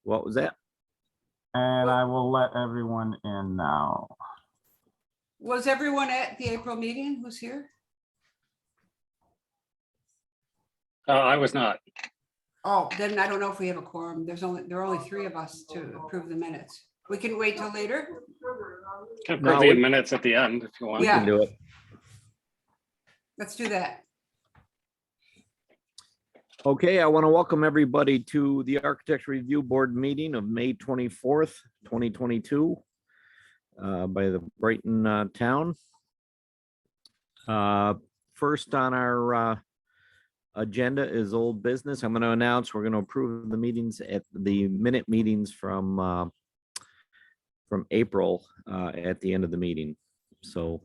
What was that? And I will let everyone in now. Was everyone at the April meeting? Who's here? I was not. Oh, then I don't know if we have a quorum. There are only 3 of us to approve the minutes. We can wait till later. Can No, approve the we- minutes at the end if you want. Yeah. Can do it. Let's do that. Okay, I want to welcome everybody to the Architecture Review Board meeting of May 24th, 2022 by the Brighton town. First on our agenda is old business. I'm going to announce we're going to approve the meetings at the minute meetings from April at the end of the meeting. So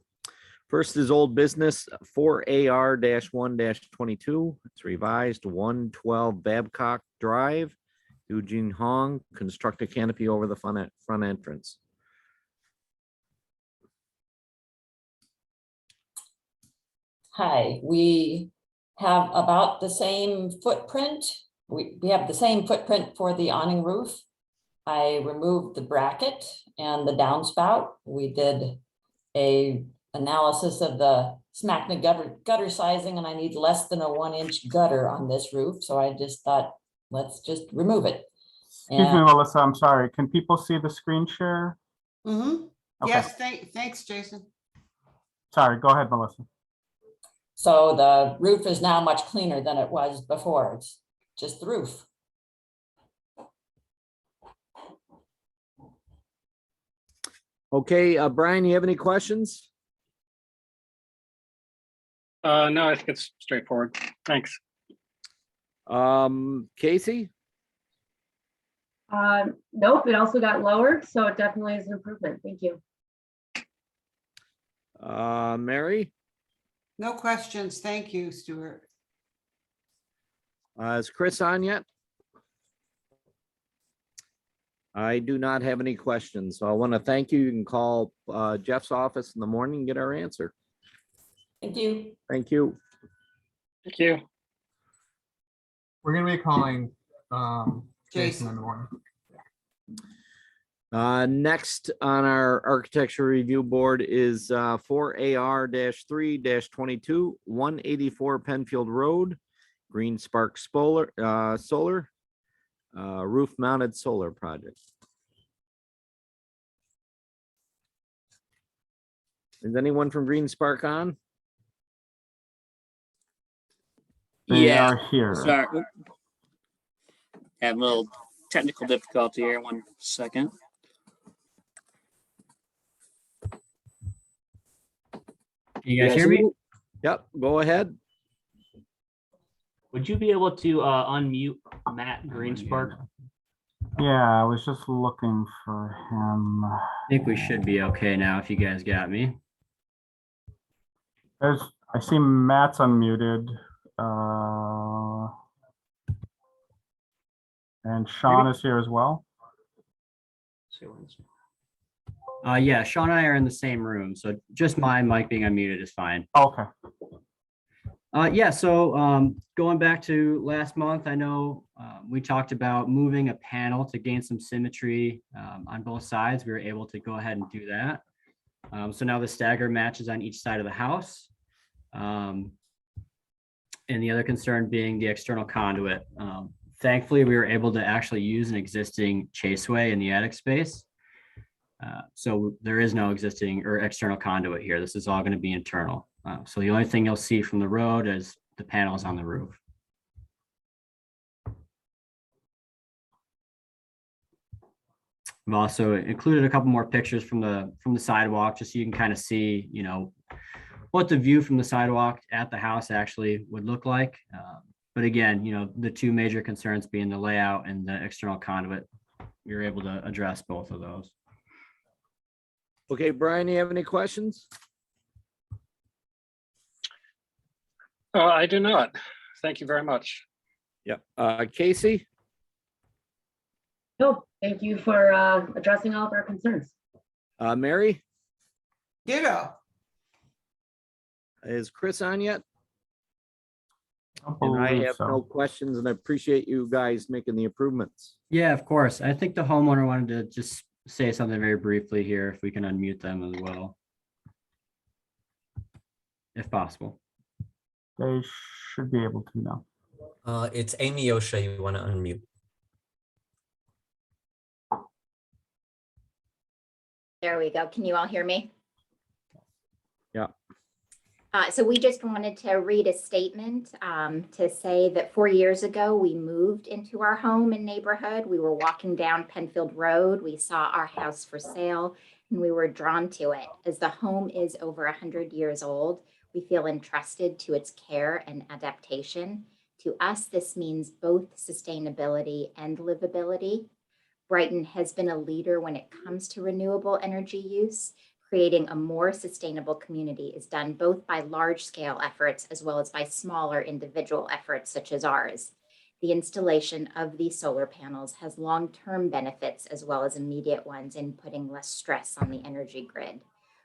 first is old business 4AR-1-22. It's revised 112 Babcock Drive, Eugene Hong, construct a canopy over the front entrance. Hi, we have about the same footprint. We have the same footprint for the awning roof. I removed the bracket and the downspout. We did a analysis of the SMACNA gutter sizing, and I need less than a 1-inch gutter on this roof. So I just thought, let's just remove it. Excuse me, And Melissa, I'm sorry. Can people see the screen share? Mm-hmm. Okay. Yes, thanks, Jason. Sorry, go ahead, Melissa. so the roof is now much cleaner than it was before. It's just the roof. Okay, Brian, you have any questions? No, I think it's straightforward. Thanks. Casey? Nope, it also got lowered, so it definitely is an improvement. Thank you. Mary? No questions. Thank you, Stuart. Is Chris on yet? I do not have any questions, so I want to thank you. You can call Jeff's office in the morning and get our answer. Thank you. Thank you. Thank you. We're gonna be calling Jason Jason. in the morning. Next on our architecture review board is 4AR-3-22, 184 Penfield Road, Green Spark Solar, roof mounted solar project. Is anyone from Green Spark on? They are here. Sorry. Have a little technical difficulty here. 1 second. Can you guys hear me? Yep, go ahead. Would you be able to unmute Matt Greenspark? Yeah, I was just looking for him. I think we should be okay now if you guys got me. I see Matt's unmuted. And Sean is here as well. Yeah, Sean and I are in the same room, so just my mic being unmuted is fine. Okay. Yeah, so going back to last month, I know we talked about moving a panel to gain some symmetry on both sides. We were able to go ahead and do that. So now the stagger matches on each side of the house. And the other concern being the external conduit. Thankfully, we were able to actually use an existing chaseway in the attic space. So there is no existing or external conduit here. This is all going to be internal. So the only thing you'll see from the road is the panels on the roof. I've also included a couple more pictures from the sidewalk, just so you can kind of see, you know, what the view from the sidewalk at the house actually would look like. But again, you know, the 2 major concerns being the layout and the external conduit, you're able to address both of those. Okay, Brian, you have any questions? I do not. Thank you very much. Yep. Casey? Nope, thank you for addressing all of our concerns. Mary? Ditto. Is Chris on yet? And I believe have so. no questions, and I appreciate you guys making the improvements. Yeah, of course. I think the homeowner wanted to just say something very briefly here, if we can unmute them as well. If possible. They should be able to now. It's Amy Osha. You want to unmute? There we go. Can you all hear me? Yeah. So we just wanted to read a statement to say that 4 years ago, we moved into our home and neighborhood. We were walking down Penfield Road. We saw our house for sale and we were drawn to it. As the home is over 100 years old, we feel entrusted to its care and adaptation. To us, this means both sustainability and livability. Brighton has been a leader when it comes to renewable energy use. Creating a more sustainable community is done both by large-scale efforts as well as by smaller individual efforts such as ours. The installation of these solar panels has long-term benefits as well as immediate ones in putting less stress on the energy grid.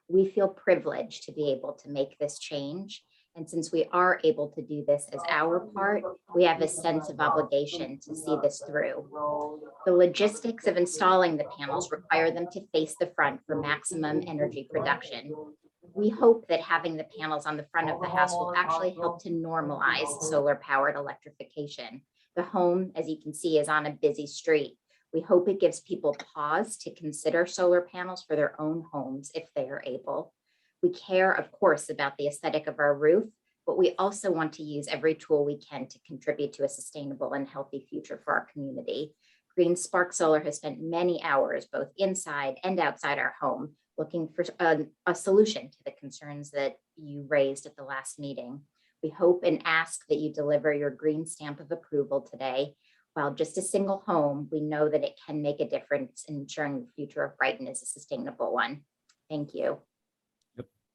We feel privileged to be able to make this change. And since we are able to do this as our part, we have a sense of obligation to see this through. The logistics of installing the panels require them to face the front for maximum energy production. We hope that having the panels on the front of the house will actually help to normalize solar-powered electrification. The home, as you can see, is on a busy street. We hope it gives people pause to consider solar panels for their own homes if they are able. We care, of course, about the aesthetic of our roof, but we also want to use every tool we can to contribute to a sustainable and healthy future for our community. Green Spark Solar has spent many hours, both inside and outside our home, looking for a solution to the concerns that you raised at the last meeting. We hope and ask that you deliver your green stamp of approval today. While just a single home, we know that it can make a difference in ensuring the future of Brighton is a sustainable one. Thank you.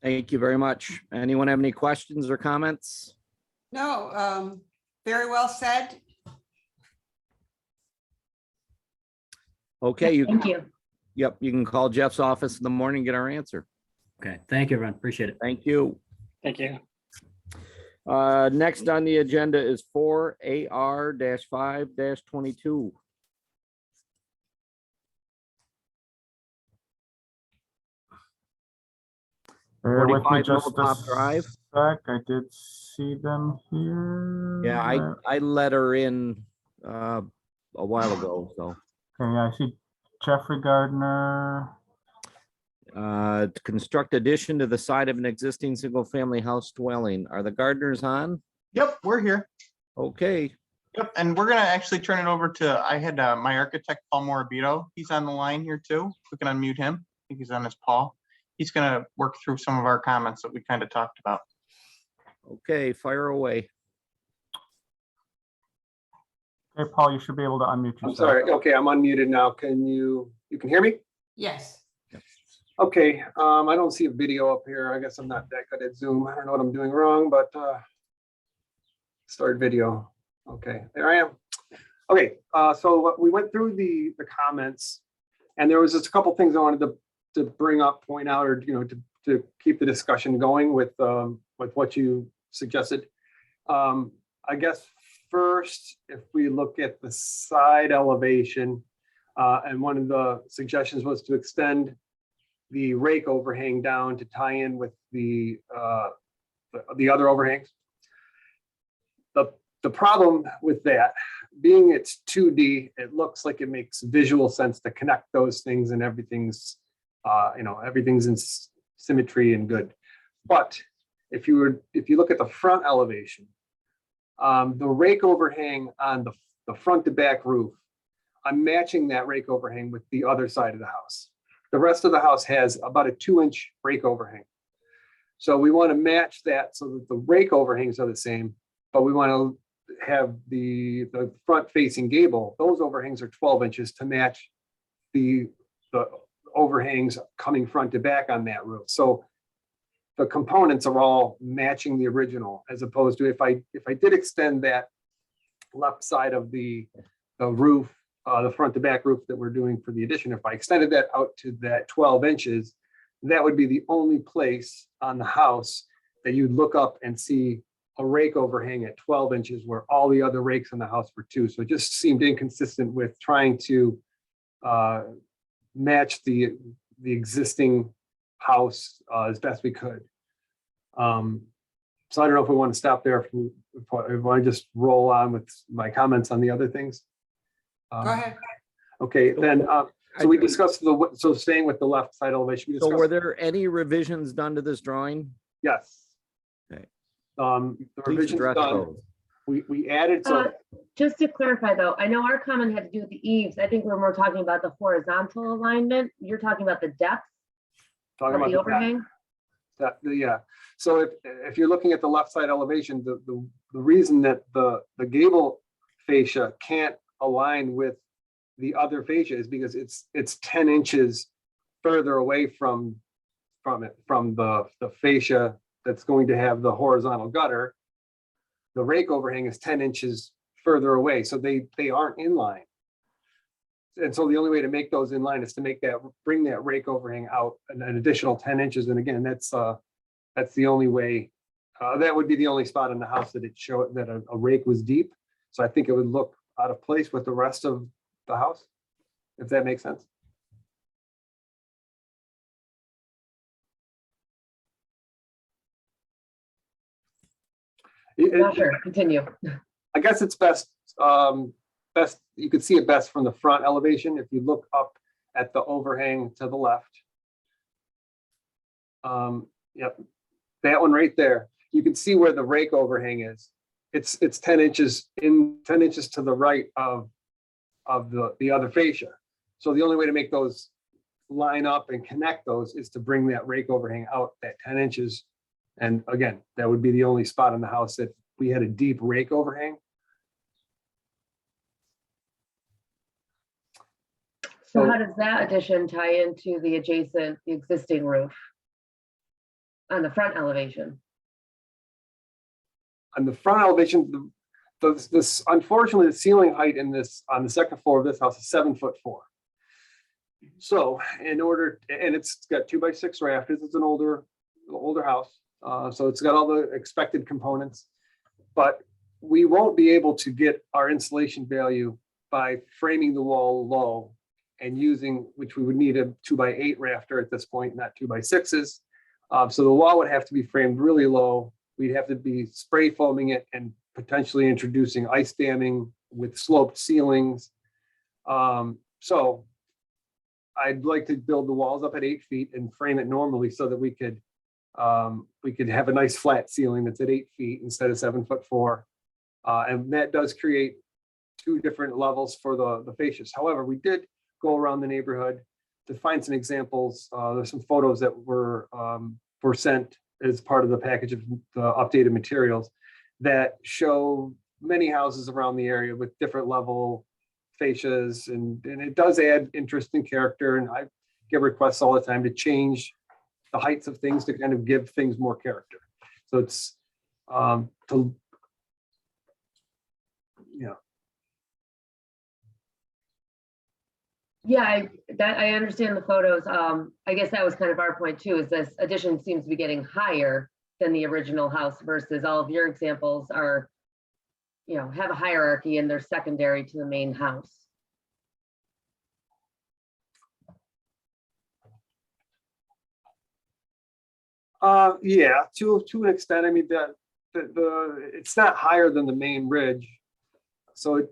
Thank you very much. Anyone have any questions or comments? No, very well said. Okay, you, Thank you. yep, you can call Jeff's office in the morning and get our answer. Okay, thank you, everyone. Appreciate it. Thank you. Thank you. Next on the agenda is 4AR-5-22. Bear with me 45 just a Hilltop Drive. sec. I did see them here. Yeah, I let her in a while ago, so. Okay, yeah, I see Jeffrey Gardner. To construct addition to the side of an existing single-family house dwelling. Are the gardeners on? Yep, we're here. Okay, Yep, and we're gonna actually turn it over to, I had my architect, Paul Morabito. He's on the line here too. We can unmute him. I think he's on his Paul. He's gonna work through some of our comments that we kind of talked about. okay, fire away. Okay, Paul, you should be able to unmute yourself. I'm sorry. Okay, I'm unmuted now. You can hear me? Yes. Okay, I don't see a video up here. I guess I'm not that good at Zoom. I don't know what I'm doing wrong, but start video. Okay, there I am. Okay, so we went through the comments, and there was just a couple things I wanted to bring up, point out, or to keep the discussion going with what you suggested. I guess first, if we look at the side elevation, and one of the suggestions was to extend the rake overhang down to tie in with the other overhangs. The problem with that, being it's 2D, it looks like it makes visual sense to connect those things, and everything's everything's in symmetry and good. But if you look at the front elevation, the rake overhang on the front to back roof, I'm matching that rake overhang with the other side of the house. The rest of the house has about a 2-inch rake overhang. So we want to match that so that the rake overhangs are the same, but we want to have the front facing gable, those overhangs are 12 inches to match the overhangs coming front to back on that roof. So the components are all matching the original, as opposed to if I did extend that left side of the roof, the front to back roof that we're doing for the addition, if I extended that out to that 12 inches, that would be the only place on the house that you'd look up and see a rake overhang at 12 inches where all the other rakes in the house were 2. So it just seemed inconsistent with trying to match the existing house as best we could. So I don't know if we want to stop there. If I just roll on with my comments on the other things. Go ahead. Okay, then, so we discussed so staying with the left side elevation. So were there any revisions done to this drawing? Yes. Okay. The Please revisions address done. those. We added, so Just to clarify though, I know our comment had to do with the eaves. I think we're more talking about the horizontal alignment. You're talking about the depth talking of about the overhang. yeah. So if you're looking at the left side elevation, the reason that the gable fascia can't align with the other fascia is because it's 10 inches further away from the fascia that's going to have the horizontal gutter. The rake overhang is 10 inches further away, so they aren't in line. And so the only way to make those in line is to bring that rake overhang out an additional 10 inches. And again, that's the only way. That would be the only spot in the house that it showed that a rake was deep. So I think it would look out of place with the rest of the house, if that makes sense. Not sure, continue. I guess it's best, you could see it best from the front elevation. If you look up at the overhang to the left. Yep, that one right there. You can see where the rake overhang is. It's 10 inches to the right of the other fascia. So the only way to make those line up and connect those is to bring that rake overhang out that 10 inches. And again, that would be the only spot in the house that we had a deep rake overhang. So how does that addition tie into the existing roof on the front elevation? On the front elevation, this unfortunately the ceiling height in this on the second floor of this house is 7'4". So in order, and it's got 2x6 rafters. It's an older house, so it's got all the expected components. But we won't be able to get our insulation value by framing the wall low and using, which we would need a 2x8 rafter at this point, not 2x6s. So the wall would have to be framed really low. We'd have to be spray foaming it and potentially introducing ice damming with sloped ceilings. So I'd like to build the walls up at 8 feet and frame it normally so that we could have a nice flat ceiling that's at 8 feet instead of 7'4". And that does create 2 different levels for the fascias. However, we did go around the neighborhood to find some examples. There's some photos that were sent as part of the package of the updated materials that show many houses around the area with different level fascias, and it does add interest and character. And I get requests all the time to change the heights of things to kind of give things more character. So it's Yeah, I understand the photos. I guess that was kind of our point too, is this addition seems to be getting higher than the original house versus all of your examples are, have a hierarchy and they're secondary to the main house. Yeah, to an extent. I mean, it's not higher than the main ridge. So,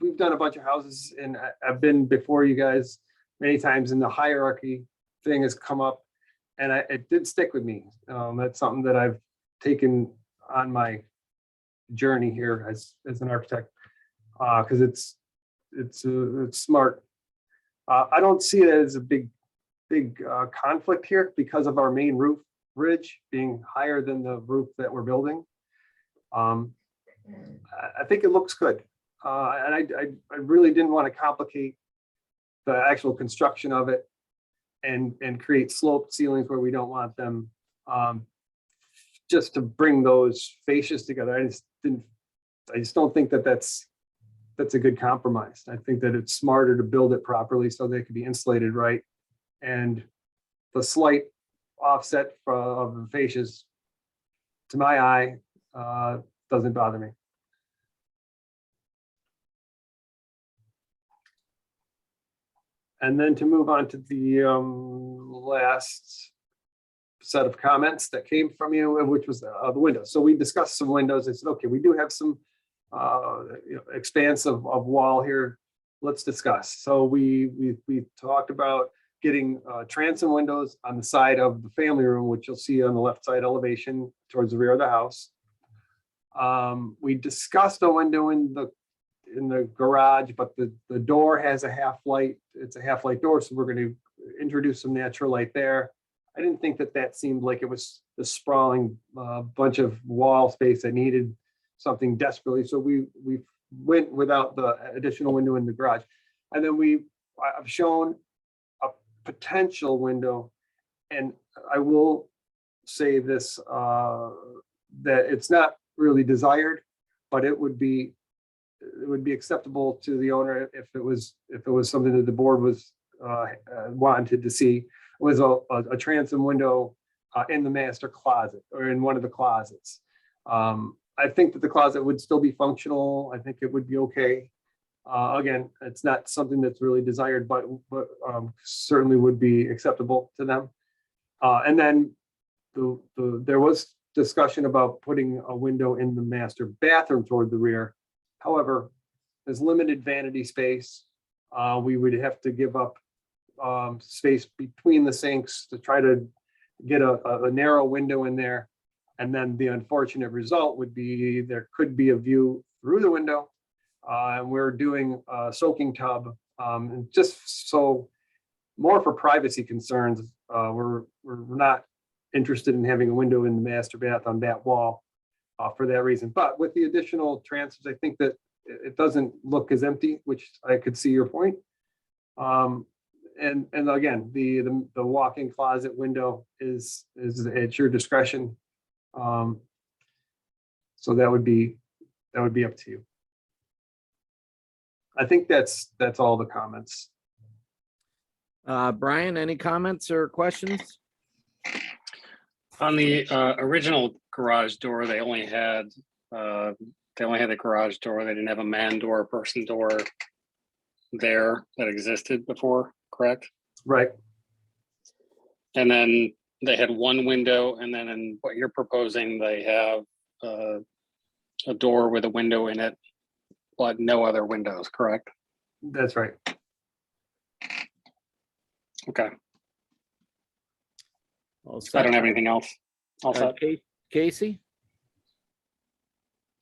we've done a bunch of houses, and I've been before you guys many times, and the hierarchy thing has come up, and it did stick with me. That's something that I've taken on my journey here as an architect, because it's smart. I don't see it as a big conflict here because of our main roof ridge being higher than the roof that we're building. I think it looks good. And I really didn't want to complicate the actual construction of it and create sloped ceilings where we don't want them, just to bring those fascias together. I just don't think that that's a good compromise. I think that it's smarter to build it properly so they can be insulated right. And the slight offset of the fascias to my eye, doesn't bother me. And then to move on to the last set of comments that came from you, which was the windows. So we discussed some windows. I said, okay, we do have some expanse of wall here. Let's discuss. So we talked about getting transom windows on the side of the family room, which you'll see on the left side elevation towards the rear of the house. We discussed a window in the garage, but the door has a half light. It's a half light door, so we're going to introduce some natural light there. I didn't think that seemed like it was the sprawling bunch of wall space that needed something desperately. So we went without the additional window in the garage. And then I've shown a potential window, and I will say this, that it's not really desired, but it would be acceptable to the owner if it was something that the board was wanted to see. It was a transom window in the master closet or in one of the closets. I think that the closet would still be functional. I think it would be okay. Again, it's not something that's really desired, but certainly would be acceptable to them. And then there was discussion about putting a window in the master bathroom toward the rear. However, there's limited vanity space. We would have to give up space between the sinks to try to get a narrow window in there. And then the unfortunate result would be there could be a view through the window. And we're doing a soaking tub, and just so more for privacy concerns. We're not interested in having a window in the master bath on that wall for that reason. But with the additional transoms, I think that it doesn't look as empty, which I could see your point. And again, the walk-in closet window is at your discretion. So that would be up to you. I think that's all the comments. Brian, any comments or questions? On the original garage door, they only had the garage door. They didn't have a man door, person door there that existed before, correct? Right. And then they had one window, and then in what you're proposing, they have a door with a window in it, but no other windows, correct? That's right. Okay. All I set. don't have anything else. All set. Casey?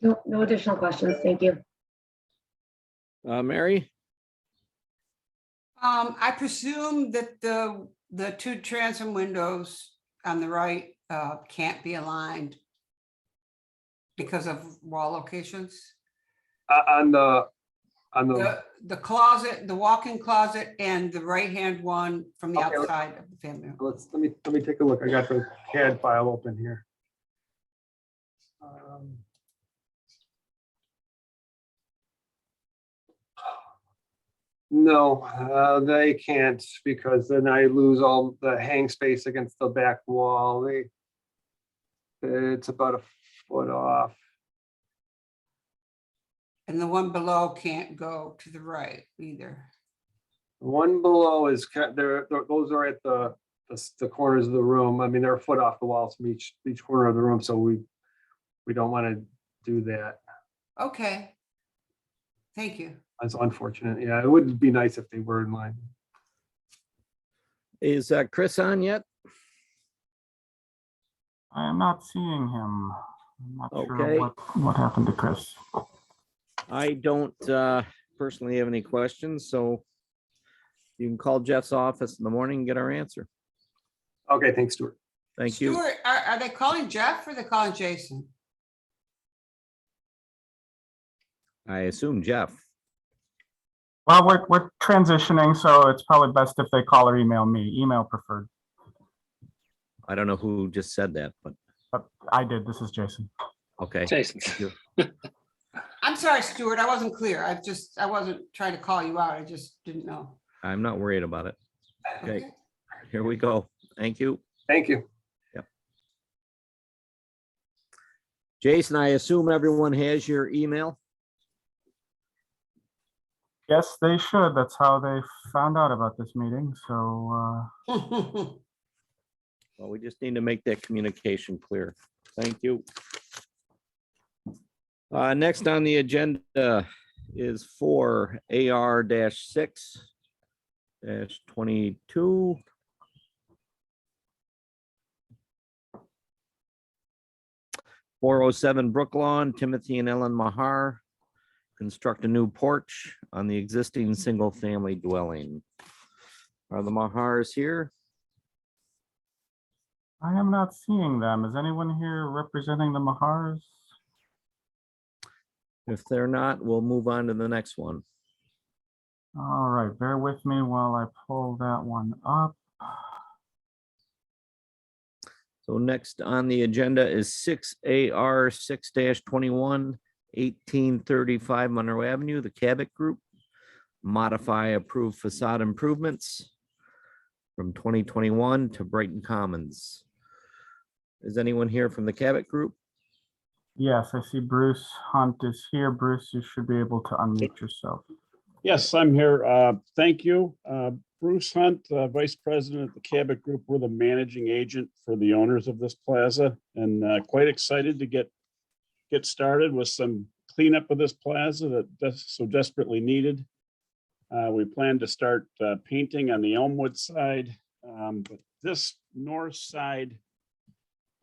No additional questions. Thank you. Mary? I presume that the two transom windows on the right can't be aligned because of wall locations. On the The closet, the walk-in closet, and the right-hand one from the Okay. outside of the family room. let me take a look. I got the CAD file open here. No, they can't, because then I lose all the hang space against the back wall. It's about a foot off. And the one below can't go to the right either. One below is those are at the corners of the room. I mean, they're a foot off the walls from each corner of the room, so we don't want to do that. Okay. Thank you. That's unfortunate. Yeah, it would be nice if they were in line. Is Chris on yet? I am not seeing him. I'm not Okay. sure what happened to Chris. I don't personally have any questions, so you can call Jeff's office in the morning and get our answer. Okay, thanks, Stuart. Thank you. Stuart, are they calling Jeff or are they calling Jason? I assume Jeff. Well, we're transitioning, so it's probably best if they call or email me. Email preferred. I don't know who just said that, but I did. This is Jason. okay. Jason. Thank you. I'm sorry, Stuart, I wasn't clear. I wasn't trying to call you out. I just didn't know. I'm not worried about it. Okay, here we go. Thank you. Thank you. Jason, I assume everyone has your email? Yes, they should. That's how they found out about this meeting. So Well, we just need to make that communication clear. Thank you. Next on the agenda is for AR-6-22. .407 Brooklawn, Timothy and Ellen Mahar. Construct a new porch on the existing single-family dwelling. Are the Mahars here? I am not seeing them. Is anyone here representing the Mahars? If they're not, we'll move on to the next one. All right, bear with me while I pull that one up. So next on the agenda is 6AR-6-21, 1835 Monroe Avenue, the Cabot Group. Modify approved facade improvements from 2021 to Brighton Commons. Is anyone here from the Cabot Group? Yes, I see Bruce Hunt is here. Bruce, you should be able to unmute yourself. Yes, I'm here. Thank you. Bruce Hunt, Vice President of the Cabot Group. We're the managing agent for the owners of this plaza, and quite excited to get started with some cleanup of this plaza that's so desperately needed. We plan to start painting on the Elmwood side, but this north side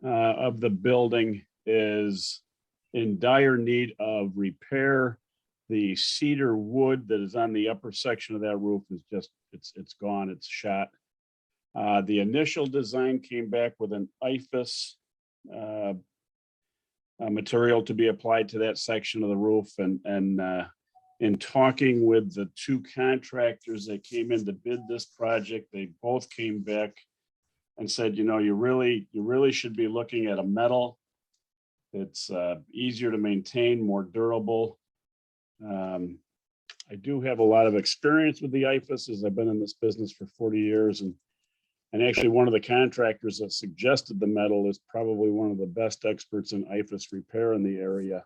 of the building is in dire need of repair. The cedar wood that is on the upper section of that roof is just, it's gone, it's shot. The initial design came back with an IFAS material to be applied to that section of the roof, and in talking with the two contractors that came in to bid this project, they both came back and said, you know, you really should be looking at a metal. It's easier to maintain, more durable. I do have a lot of experience with the IFAS, as I've been in this business for 40 years. And actually one of the contractors that suggested the metal is probably one of the best experts in IFAS repair in the area.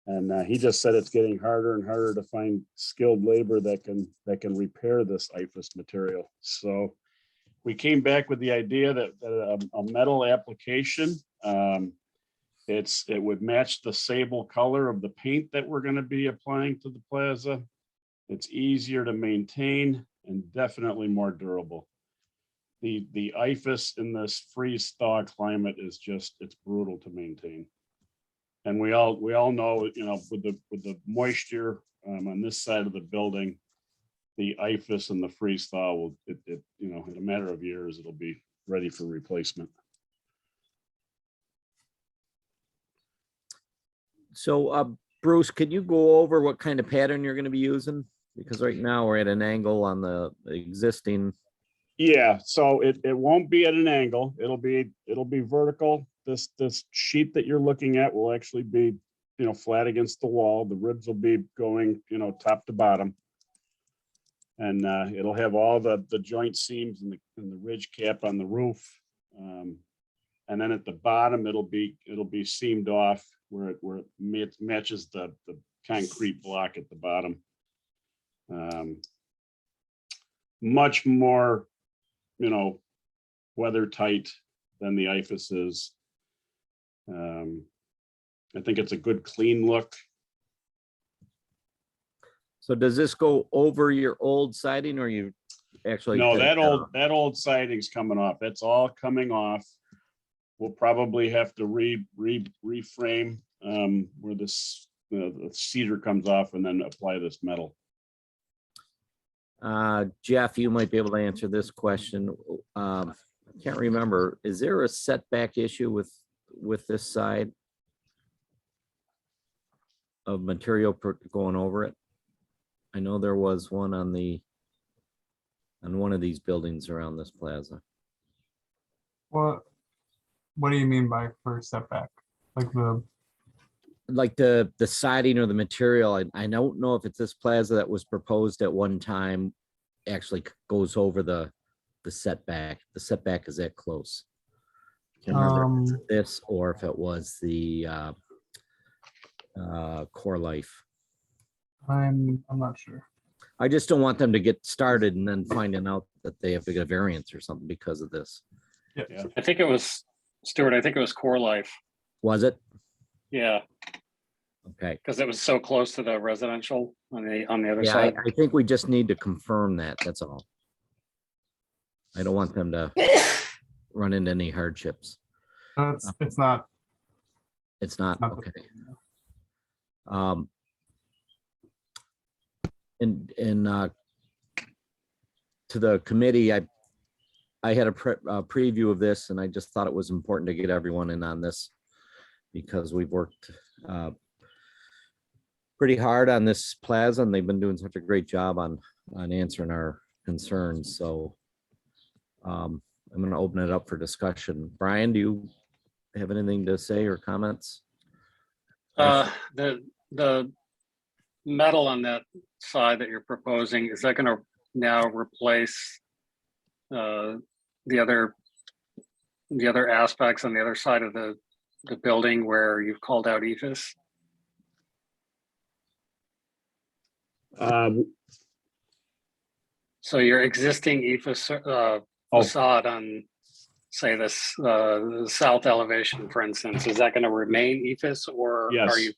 And he just said it's getting harder and harder to find skilled labor that can repair this IFAS material. So we came back with the idea that a metal application, it would match the sable color of the paint that we're going to be applying to the plaza. It's easier to maintain and definitely more durable. The IFAS in this freeze thaw climate is just, it's brutal to maintain. And we all know, you know, with the moisture on this side of the building, the IFAS and the freeze thaw will, you know, in a matter of years, it'll be ready for replacement. So Bruce, could you go over what kind of pattern you're going to be using? Because right now we're at an angle on the existing. Yeah, so it won't be at an angle. It'll be vertical. This sheet that you're looking at will actually be, you know, flat against the wall. The ribs will be going, you know, top to bottom. And it'll have all the joint seams and the ridge cap on the roof. And then at the bottom, it'll be seamed off where it matches the concrete block at the bottom. Much more, you know, weather tight than the IFAS is. I think it's a good clean look. So does this go over your old siding, or you actually? No, that old siding's coming off. That's all coming off. We'll probably have to reframe where this the cedar comes off and then apply this metal. Jeff, you might be able to answer this question. I can't remember. Is there a setback issue with this side of material going over it? I know there was one on one of these buildings around this plaza. What do you mean by for setback? Like the siding or the material? I don't know if it's this plaza that was proposed at one time actually goes over the setback. The setback is that close. Can't remember if it's this or if it was the Core Life. I'm not sure. I just don't want them to get started and then finding out that they have to get a variance or something because of this. Yeah. I think it was, Stuart, I think it was Core Life. Was it? Yeah, Okay. because it was so close to the residential on the other Yeah, side. I think we just need to confirm that. That's all. I don't want them to run into any hardships. It's not. It's not, Not the- okay. And to the committee, I had a preview of this, and I just thought it was important to get everyone in on this because we've worked pretty hard on this plaza, and they've been doing such a great job on answering our concerns. So I'm going to open it up for discussion. Brian, do you have anything to say or comments? The metal on that side that you're proposing, is that going to now replace the other aspects on the other side of the building where you've called out EFS? So your existing EFS facade on, say, this the south elevation, for instance, is that going to remain EFS, or Yes, are you?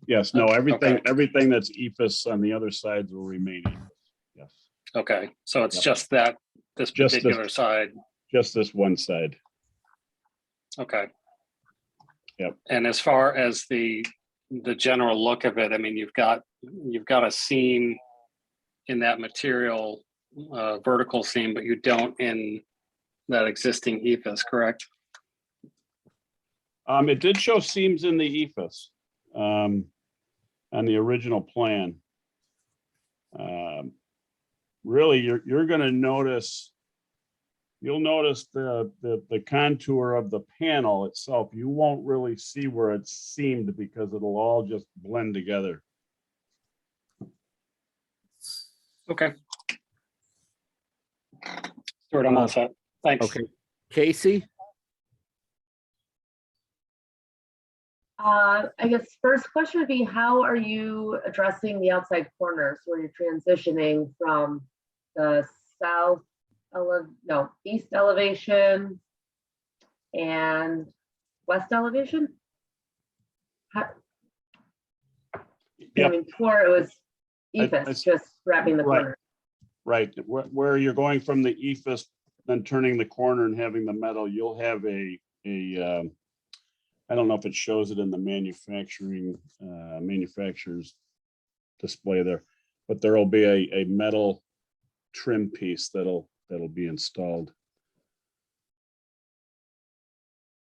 yes. No, everything, Okay. everything that's EFS on the other sides will remain EFS. Yes, Okay, so it's Yep. just that this Just this- particular side. just this one side. Okay. Yep. And as far as the general look of it, I mean, you've got a seam in that material, vertical seam, but you don't in that existing EFS, correct? It did show seams in the EFS on the original plan. Really, you're going to notice. You'll notice the contour of the panel itself. You won't really see where it's seamed because it'll all just blend together. Okay. Stuart, I'm all set. Thanks. Okay. Casey? I guess first question would be, how are you addressing the outside corners where you're transitioning from the east elevation and west elevation? I Yep, mean, before it was I- EFS, just wrapping the Right. corner. right. Where you're going from the EFS, then turning the corner and having the metal, you'll have I don't know if it shows it in the manufacturer's display there, but there'll be a metal trim piece that'll be installed.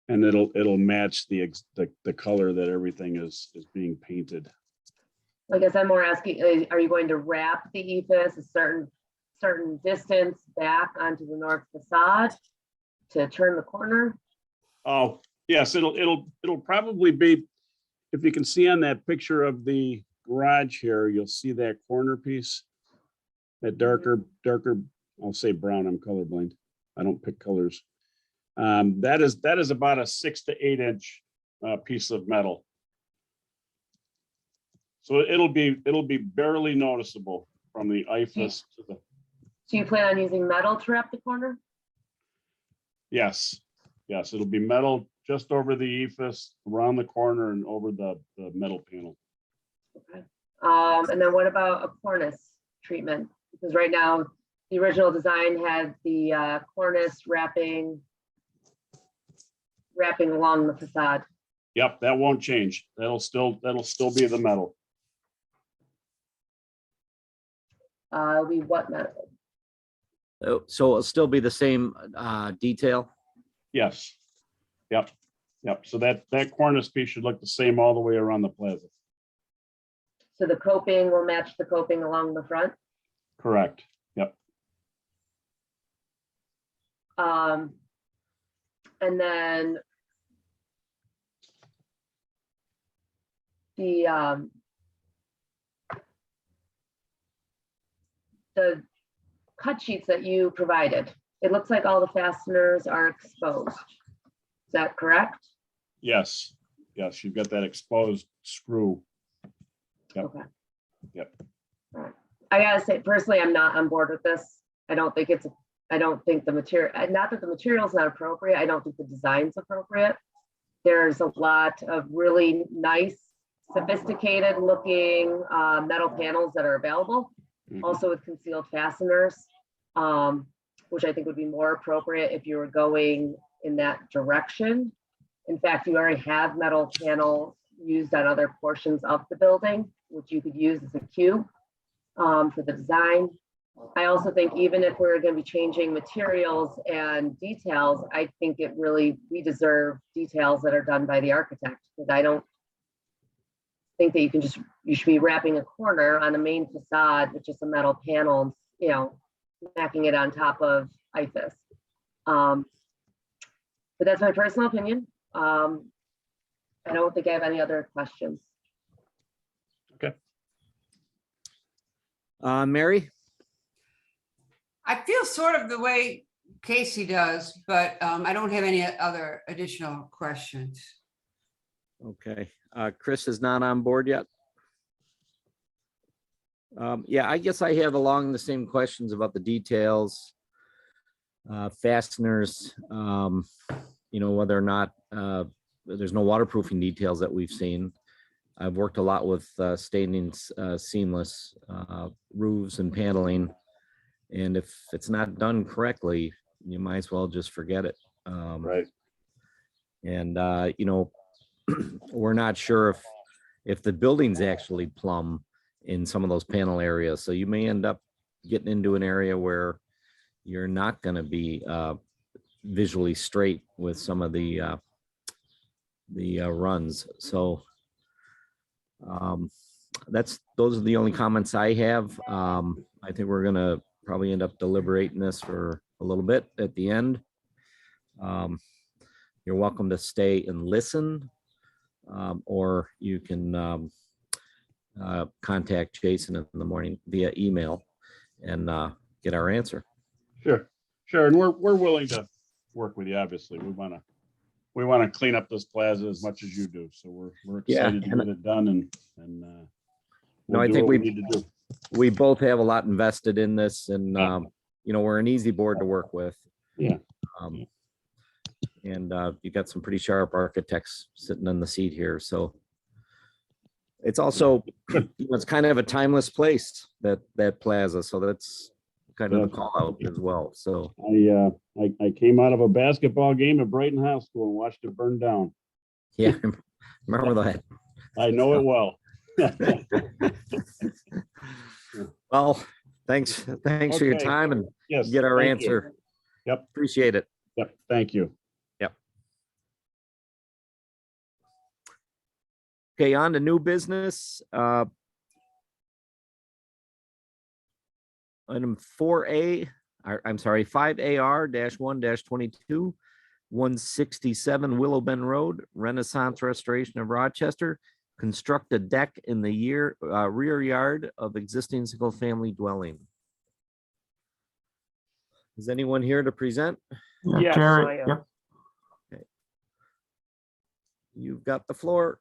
And it'll match the color that everything is being painted. I guess I'm more asking, are you going to wrap the EFS a certain distance back onto the north facade to turn the corner? Oh, yes, it'll probably be, if you can see on that picture of the garage here, you'll see that corner piece. That darker, I'll say brown, I'm colorblind. I don't pick colors. That is about a 6 to 8 inch piece of metal. So it'll be barely noticeable from the IFAS to the, Do you plan on using metal to wrap the corner? yes, it'll be metal just over the EFS, around the corner and over the metal panel. Okay. And then what about a cornice treatment? Because right now, the original design had the cornice wrapping along the facade. Yep, that won't change. That'll still be the metal. We what metal? So it'll still be the same detail? Yes. Yep. So that cornice piece should look the same all the way around the plaza. So the coping will match the coping along the front? Correct. Yep. And then the cut sheets that you provided, it looks like all the fasteners are exposed. Is that correct? Yes. You've got that exposed screw. Yep. Okay. Yep. I gotta say, personally, I'm not on board with this. I don't think the material, not that the material is not appropriate. I don't think the design's appropriate. There's a lot of really nice, sophisticated looking metal panels that are available, also with concealed fasteners, which I think would be more appropriate if you were going in that direction. In fact, you already have metal panels used on other portions of the building, which you could use as a cue for the design. I also think even if we're going to be changing materials and details, I think we deserve details that are done by the architect. Because I don't think that you should be wrapping a corner on a main facade with just a metal panel, stacking it on top of IFAS. But that's my personal opinion. I don't think I have any other questions. Okay. Mary? I feel sort of the way Casey does, but I don't have any other additional questions. Okay, Chris is not on board yet. Yeah, I guess I have along the same questions about the details, fasteners, whether or not there's no waterproofing details that we've seen. I've worked a lot with staining seamless roofs and paneling. And if it's not done correctly, you might as well just forget it. Right. And, we're not sure if the building's actually plumb in some of those panel areas. So you may end up getting into an area where you're not going to be visually straight with some of the runs. So those are the only comments I have. I think we're going to probably end up deliberating this for a little bit at the end. You're welcome to stay and listen, or you can contact Jason in the morning via email and get our answer. Sure. And we're willing to work with you. Obviously, we want to clean up this plaza as much as you do. So we're excited to get it done and I think we need to do. We both have a lot invested in this, and we're an easy board to work with. Yeah. And you got some pretty sharp architects sitting in the seat here, so it's also it's kind of a timeless place, that plaza. So that's kind of a call out as well. So I came out of a basketball game at Brighton High School and watched it burn down. Yeah, remember that. I know it well. Well, thanks for your time, and yes, get our thank answer. You. Yep. Appreciate it. Yep. Thank you. Yep. Okay, on to new business. Item 4A, I'm sorry, 5AR-1-22, 167 Willow Bend Road, Renaissance Restoration of Rochester. Construct a deck in the rear yard of existing single-family dwelling. Is anyone here to present? Yeah, Jerry, yep. Okay. You've got the floor.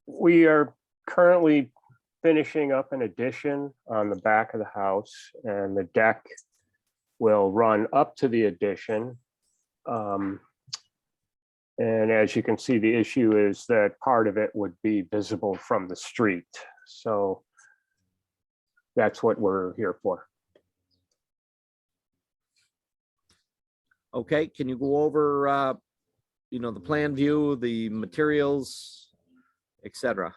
We are currently finishing up an addition on the back of the house, and the deck will run up to the addition. And as you can see, the issue is that part of it would be visible from the street. So that's what we're here for. Okay, can you go over, the plan view, the materials, etc.?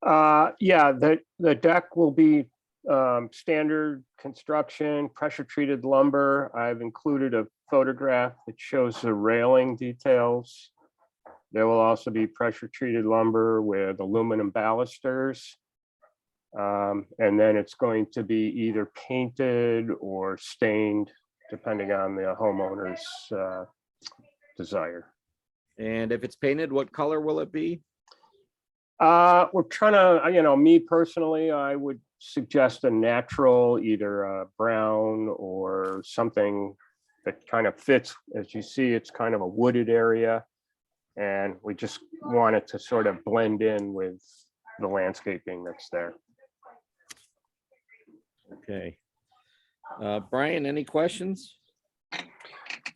Yeah, the deck will be standard construction, pressure treated lumber. I've included a photograph that shows the railing details. There will also be pressure treated lumber with aluminum balusters. And then it's going to be either painted or stained, depending on the homeowner's desire. And if it's painted, what color will it be? We're trying to, me personally, I would suggest a natural, either a brown or something that kind of fits. As you see, it's kind of a wooded area. And we just want it to sort of blend in with the landscaping that's there. Okay. Brian, any questions?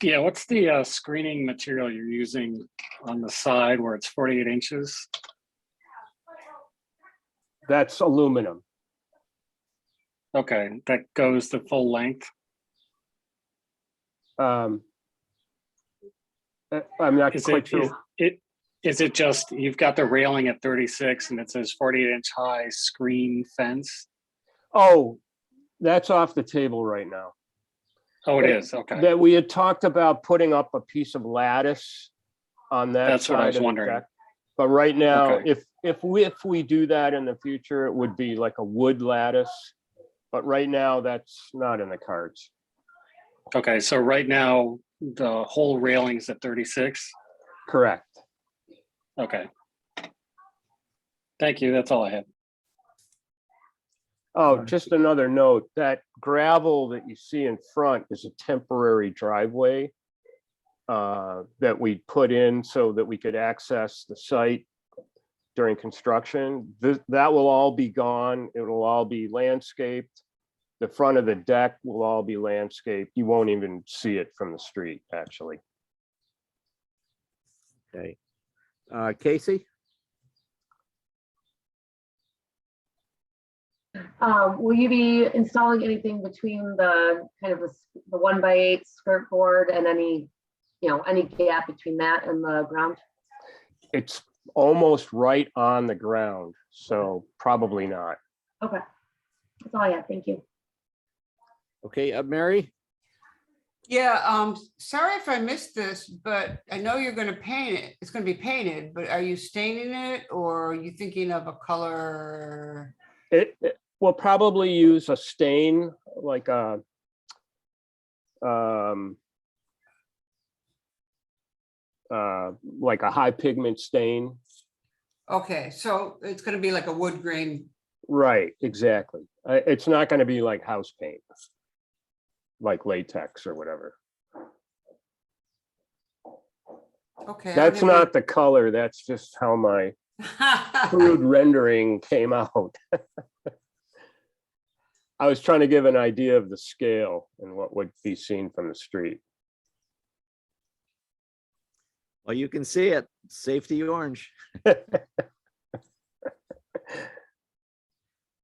Yeah, what's the screening material you're using on the side where it's 48 inches? That's aluminum. Okay, that goes the full length. I'm not Is quite it, sure. is it just, you've got the railing at 36 and it says 48-inch high screen fence? Oh, that's off the table right now. Oh, it is, okay. That we had talked about putting up a piece of lattice on that That's what I side was of the wondering. deck. But right now, Okay. if we do that in the future, it would be like a wood lattice. But right now, that's not in the cards. Okay, so right now, the whole railing's at 36? Correct. Okay. Thank you, that's all I had. Oh, just another note, that gravel that you see in front is a temporary driveway that we put in so that we could access the site during construction. That will all be gone. It will all be landscaped. The front of the deck will all be landscaped. You won't even see it from the street, actually. Okay. Casey? Will you be installing anything between the kind of the 1x8 skirt board and any gap between that and the ground? It's almost right on the ground, so probably not. Okay, that's all I have. Thank you. Okay, Mary? Yeah, sorry if I missed this, but I know you're gonna paint it. It's gonna be painted, but are you staining it or are you thinking of a color? We'll probably use a stain like a high pigment stain. Okay, so it's gonna be like a wood grain. Right, exactly. It's not going to be like house paint, like latex or whatever. Okay. That's not the color. That's just how my crude rendering came out. I was trying to give an idea of the scale and what would be seen from the street. Well, you can see it. Safety orange.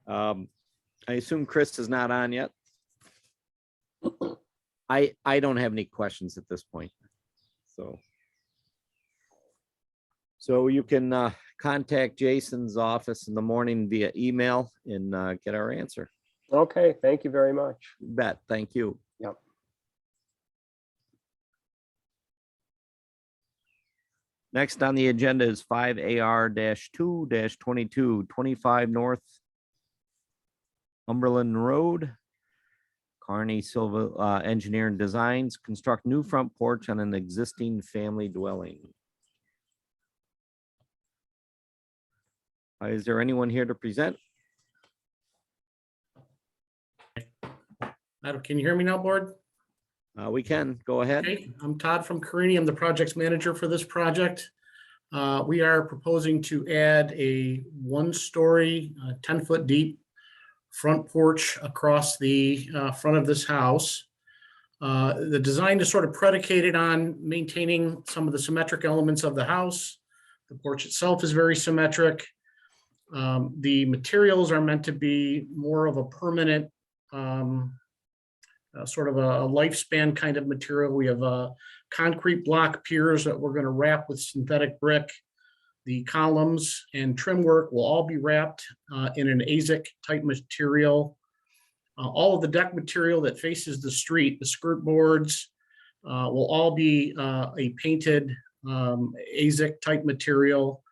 I assume Chris is not on yet. I don't have any questions at this point. So you can contact Jason's office in the morning via email and get our answer. Okay, thank you very much. You bet. Thank you. Yep. Next on the agenda is 5AR-2-2225 North Cumberland Road. Carney Silva Engineering Designs construct new front porch on an existing family dwelling. Is there anyone here to present? Can you hear me now, board? We can go ahead. Okay, I'm Todd from Carini. I'm the projects manager for this project. We are proposing to add a 1-story, 10-foot deep front porch across the front of this house. The design is sort of predicated on maintaining some of the symmetric elements of the house. The porch itself is very symmetric. The materials are meant to be more of a permanent sort of a lifespan kind of material. We have concrete block piers that we're going to wrap with synthetic brick. The columns and trim work will all be wrapped in an AZIC type material. All of the deck material that faces the street, the skirt boards, will all be a painted AZIC type material.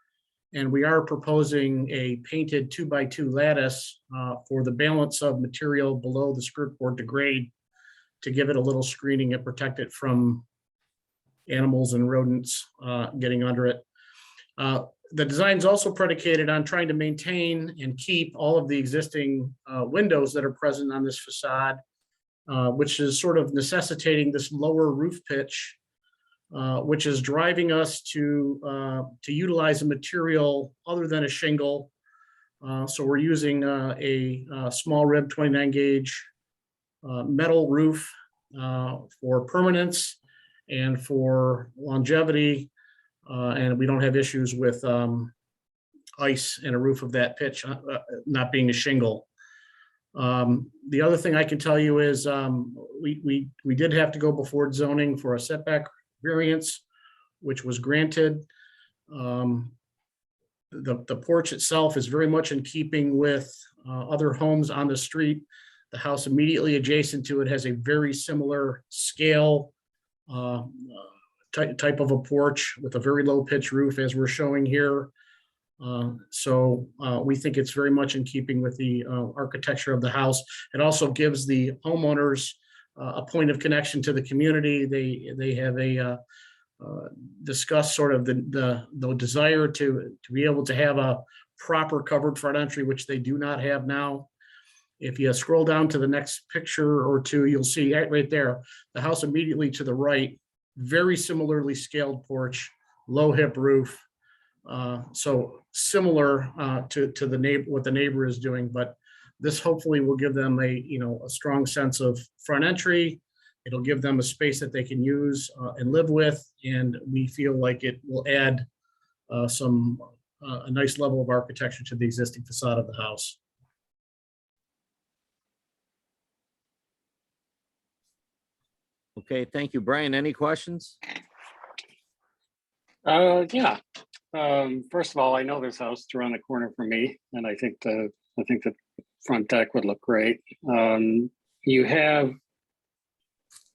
And we are proposing a painted 2x2 lattice for the balance of material below the skirt board to grade, to give it a little screening and protect it from animals and rodents getting under it. The design is also predicated on trying to maintain and keep all of the existing windows that are present on this facade, which is sort of necessitating this lower roof pitch which is driving us to utilize a material other than a shingle. So we're using a small rib 29 gauge metal roof for permanence and for longevity. And we don't have issues with ice and a roof of that pitch not being a shingle. The other thing I can tell you is we did have to go before zoning for a setback variance, which was granted. The porch itself is very much in keeping with other homes on the street. The house immediately adjacent to it has a very similar scale type of a porch with a very low pitch roof as we're showing here. So we think it's very much in keeping with the architecture of the house. It also gives the homeowners a point of connection to the community. They have a discuss sort of the desire to be able to have a proper covered front entry, which they do not have now. If you scroll down to the next picture or two, you'll see right there, the house immediately to the right, very similarly scaled porch, low hip roof. So similar to the neighbor, what the neighbor is doing, but this hopefully will give them a strong sense of front entry. It'll give them a space that they can use and live with, and we feel like it will add a nice level of architecture to the existing facade of the house. Okay, thank you, Brian. Any questions? Yeah. First of all, I know this house is around the corner from me, and I think the front deck would look great. You have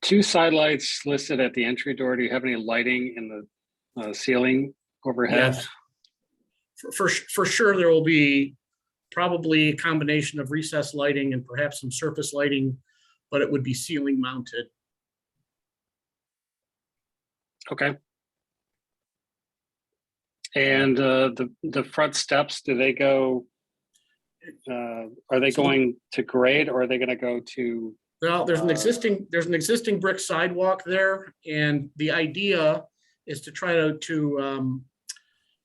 two side lights listed at the entry door. Do you have any lighting in the ceiling overhead? Yes. For sure, there will be probably a combination of recessed lighting and perhaps some surface lighting, but it would be ceiling mounted. Okay. And the front steps, do they go? Are they going to grade, or are they going to go to? Well, there's an existing brick sidewalk there, and the idea is to try to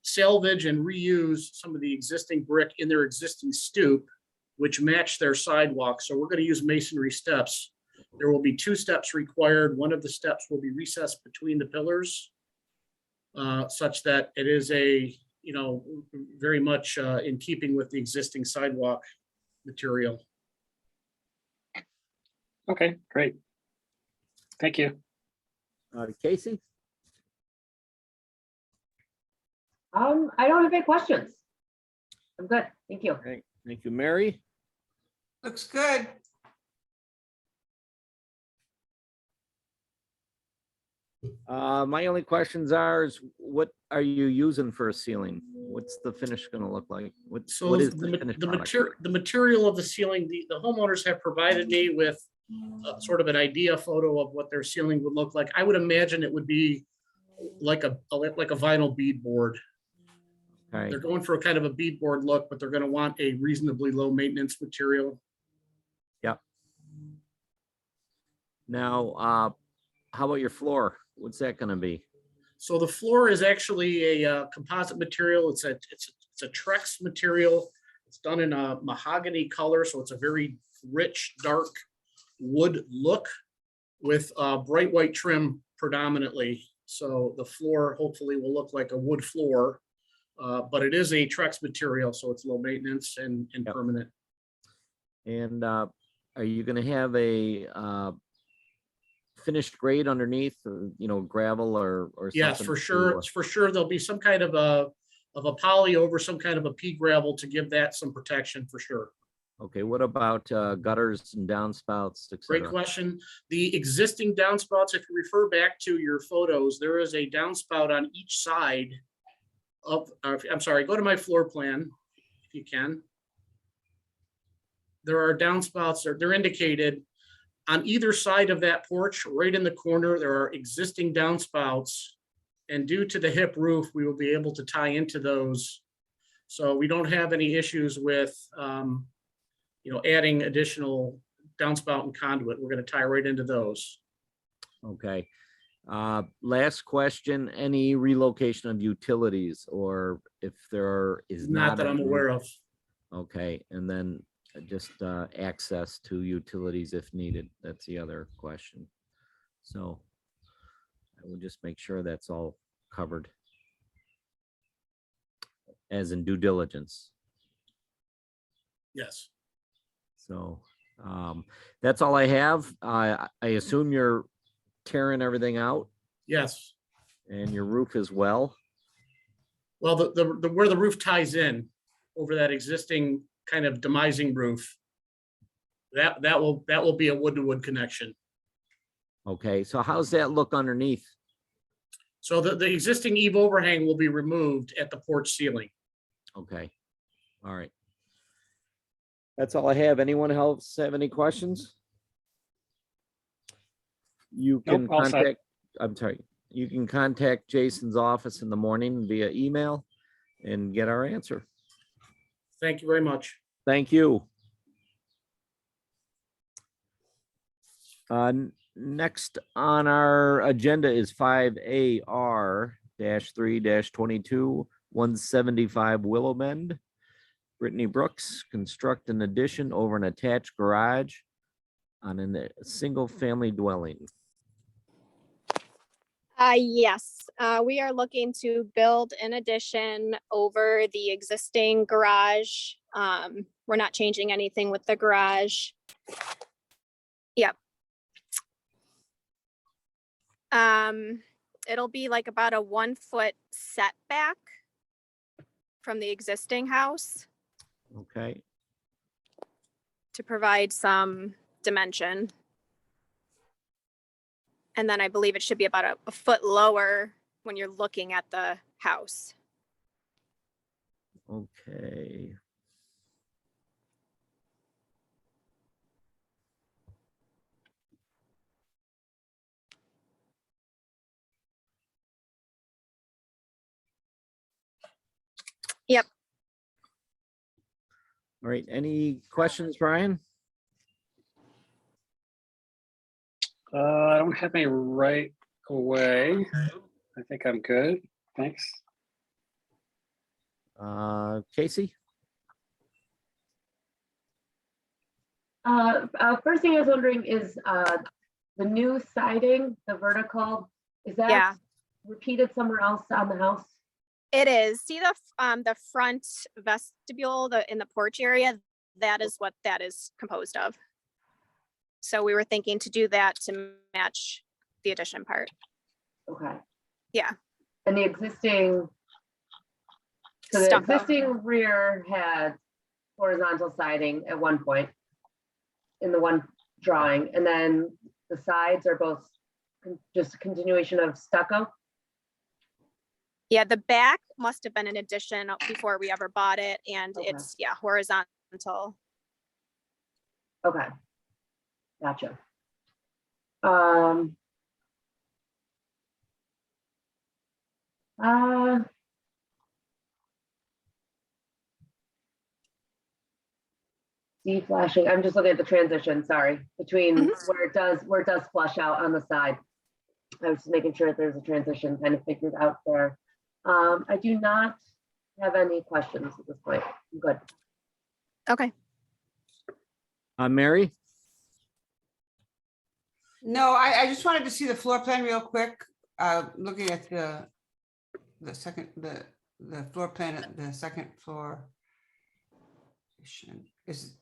salvage and reuse some of the existing brick in their existing stoop, which match their sidewalk. So we're going to use masonry steps. There will be 2 steps required. One of the steps will be recessed between the pillars, such that it is very much in keeping with the existing sidewalk material. Okay, great. Thank you. Casey? I don't have any questions. I'm good. Thank you. Okay, thank you, Mary. Looks good. My only questions is what are you using for a ceiling? What's the finish going to look like? What is the finished product? The material of the ceiling, the homeowners have provided me with sort of an idea photo of what their ceiling would look like. I would imagine it would be like a vinyl beadboard. Okay. They're going for a kind of a beadboard look, but they're going to want a reasonably low maintenance material. Yep. Now, how about your floor? What's that going to be? So the floor is actually a composite material. It's a Trex material. It's done in a mahogany color, so it's a very rich, dark wood look with bright white trim predominantly. So the floor hopefully will look like a wood floor, but it is a Trex material, so it's low maintenance and permanent. And are you going to have a finished grade underneath, gravel or yes, something? for sure there'll be some kind of a poly over some kind of a pea gravel to give that some protection for sure. Okay, what about gutters and downspouts, et cetera? Great question. The existing downspouts, if you refer back to your photos, there is a downspout on each side of, I'm sorry, go to my floor plan if you can. There are downspouts, they're indicated on either side of that porch, right in the corner. There are existing downspouts, and due to the hip roof, we will be able to tie into those. So we don't have any issues with adding additional downspout and conduit. We're going to tie right into those. Okay. Last question, any relocation of utilities or if there is Not that I'm aware of. Okay, and then just access to utilities if needed. That's the other question. So I will just make sure that's all covered. As in due diligence. Yes. So that's all I have. I assume you're tearing everything out Yes. and your roof as well. Well, the where the roof ties in over that existing kind of demising roof, that will be a wood to wood connection. Okay, so how's that look underneath? So the existing eave overhang will be removed at the porch ceiling. Okay, all right. That's all I have. Anyone else have any questions? You can Nope, all set. contact, I'm sorry, you can contact Jason's office in the morning via email and get our answer. Thank you very much. Thank you. Next on our agenda is 5AR-3-22-175 Willow Bend. Brittany Brooks, construct an addition over an attached garage on a single-family dwelling. Yes, we are looking to build an addition over the existing garage. We're not changing anything with the garage. Yep. It'll be like about a 1 foot setback from the existing house Okay, to provide some dimension. And then I believe it should be about a foot lower when you're looking at the house. okay. Yep. All right, any questions, Brian? I don't have any right away. I think I'm good. Thanks. Casey? First thing I was wondering is the new siding, the vertical, is that repeated somewhere else on the house? It is. See the front vestibule, in the porch area, that is what that is composed of. So we were thinking to do that to match the addition part. Okay. Yeah. And the existing, so the Stucco. existing rear had horizontal siding at one point in the one drawing, and then the sides are both just a continuation of stucco? Yeah, the back must have been an addition before we ever bought it, and it's, yeah, horizontal. Okay. Gotcha. See flashing. I'm just looking at the transition, sorry, between where it does flush out on the side. I was just making sure that there's a transition kind of figured out there. I do not have any questions at this point. I'm good. Okay. Mary? No, I just wanted to see the floor plan real quick. Looking at the floor plan at the second floor. Is,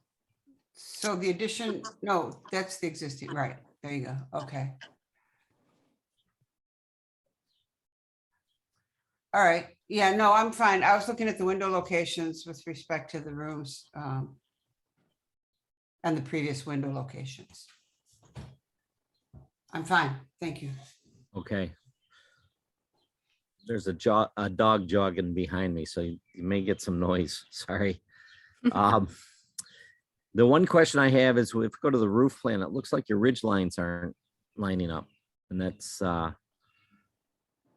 so the addition, no, that's the existing, right, there you go, okay. All right, yeah, no, I'm fine. I was looking at the window locations with respect to the rooms and the previous window locations. I'm fine, thank you. Okay. There's a dog jogging behind me, so you may get some noise, sorry. The one question I have is if we go to the roof plan, it looks like your ridge lines aren't lining up. And that's,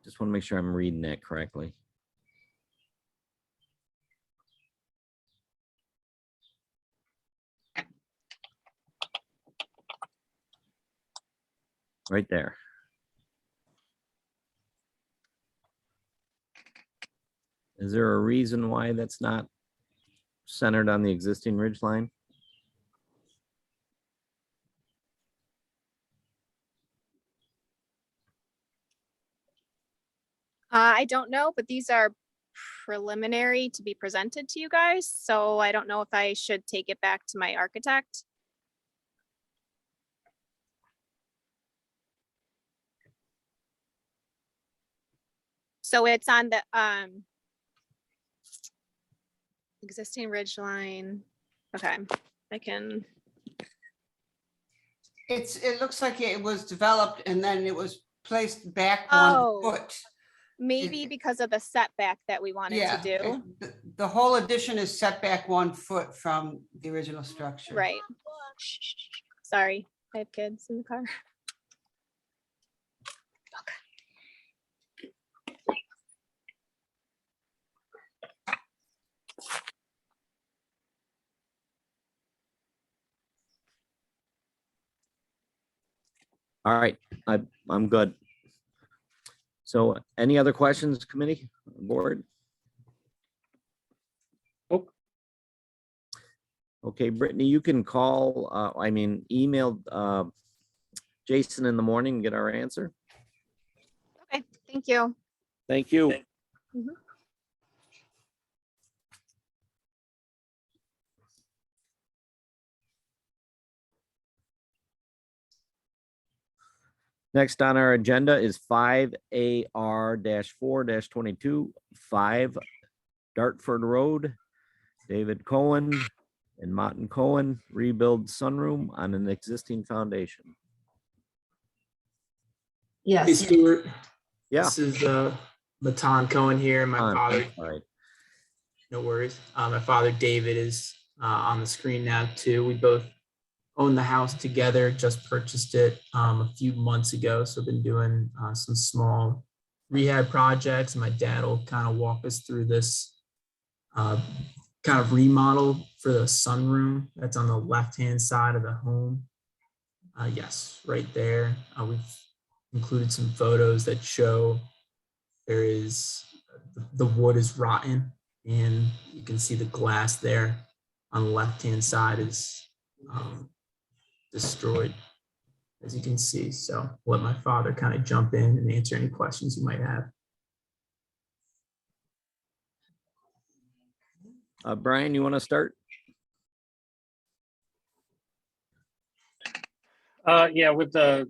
just want to make sure I'm reading that correctly. Right there. Is there a reason why that's not centered on the existing ridge line? I don't know, but these are preliminary to be presented to you guys. So I don't know if I should take it back to my architect. So it's on the existing ridge line. Okay, I can. It looks like it was developed and then it was placed back Oh. 1 foot. Maybe because of the setback that we wanted Yeah, to do. the whole addition is set back 1 foot from the original structure. Right. Sorry, I have kids in the car. All right, I'm good. So any other questions, committee, board? Nope. Okay, Brittany, you can call, email Jason in the morning and get our answer. Okay, thank you. Thank you. Mhm. Next on our agenda is 5AR-4-22, 5 Dartford Road, David Cohen and Martin Cohen, rebuild sunroom on an existing foundation. Hey Yes, Stuart, Yeah. this is Matan Cohen here. My father, All right. no worries. My father David is on the screen now too. We both own the house together, just purchased it a few months ago. So been doing some small rehab projects. My dad will kind of walk us through this kind of remodel for the sunroom that's on the left-hand side of the home. Yes, right there. We've included some photos that show there is, the wood is rotten and you can see the glass there on the left-hand side is destroyed, as you can see. So I'll let my father kind of jump in and answer any questions you might have. Brian, you want to start? Yeah, with the,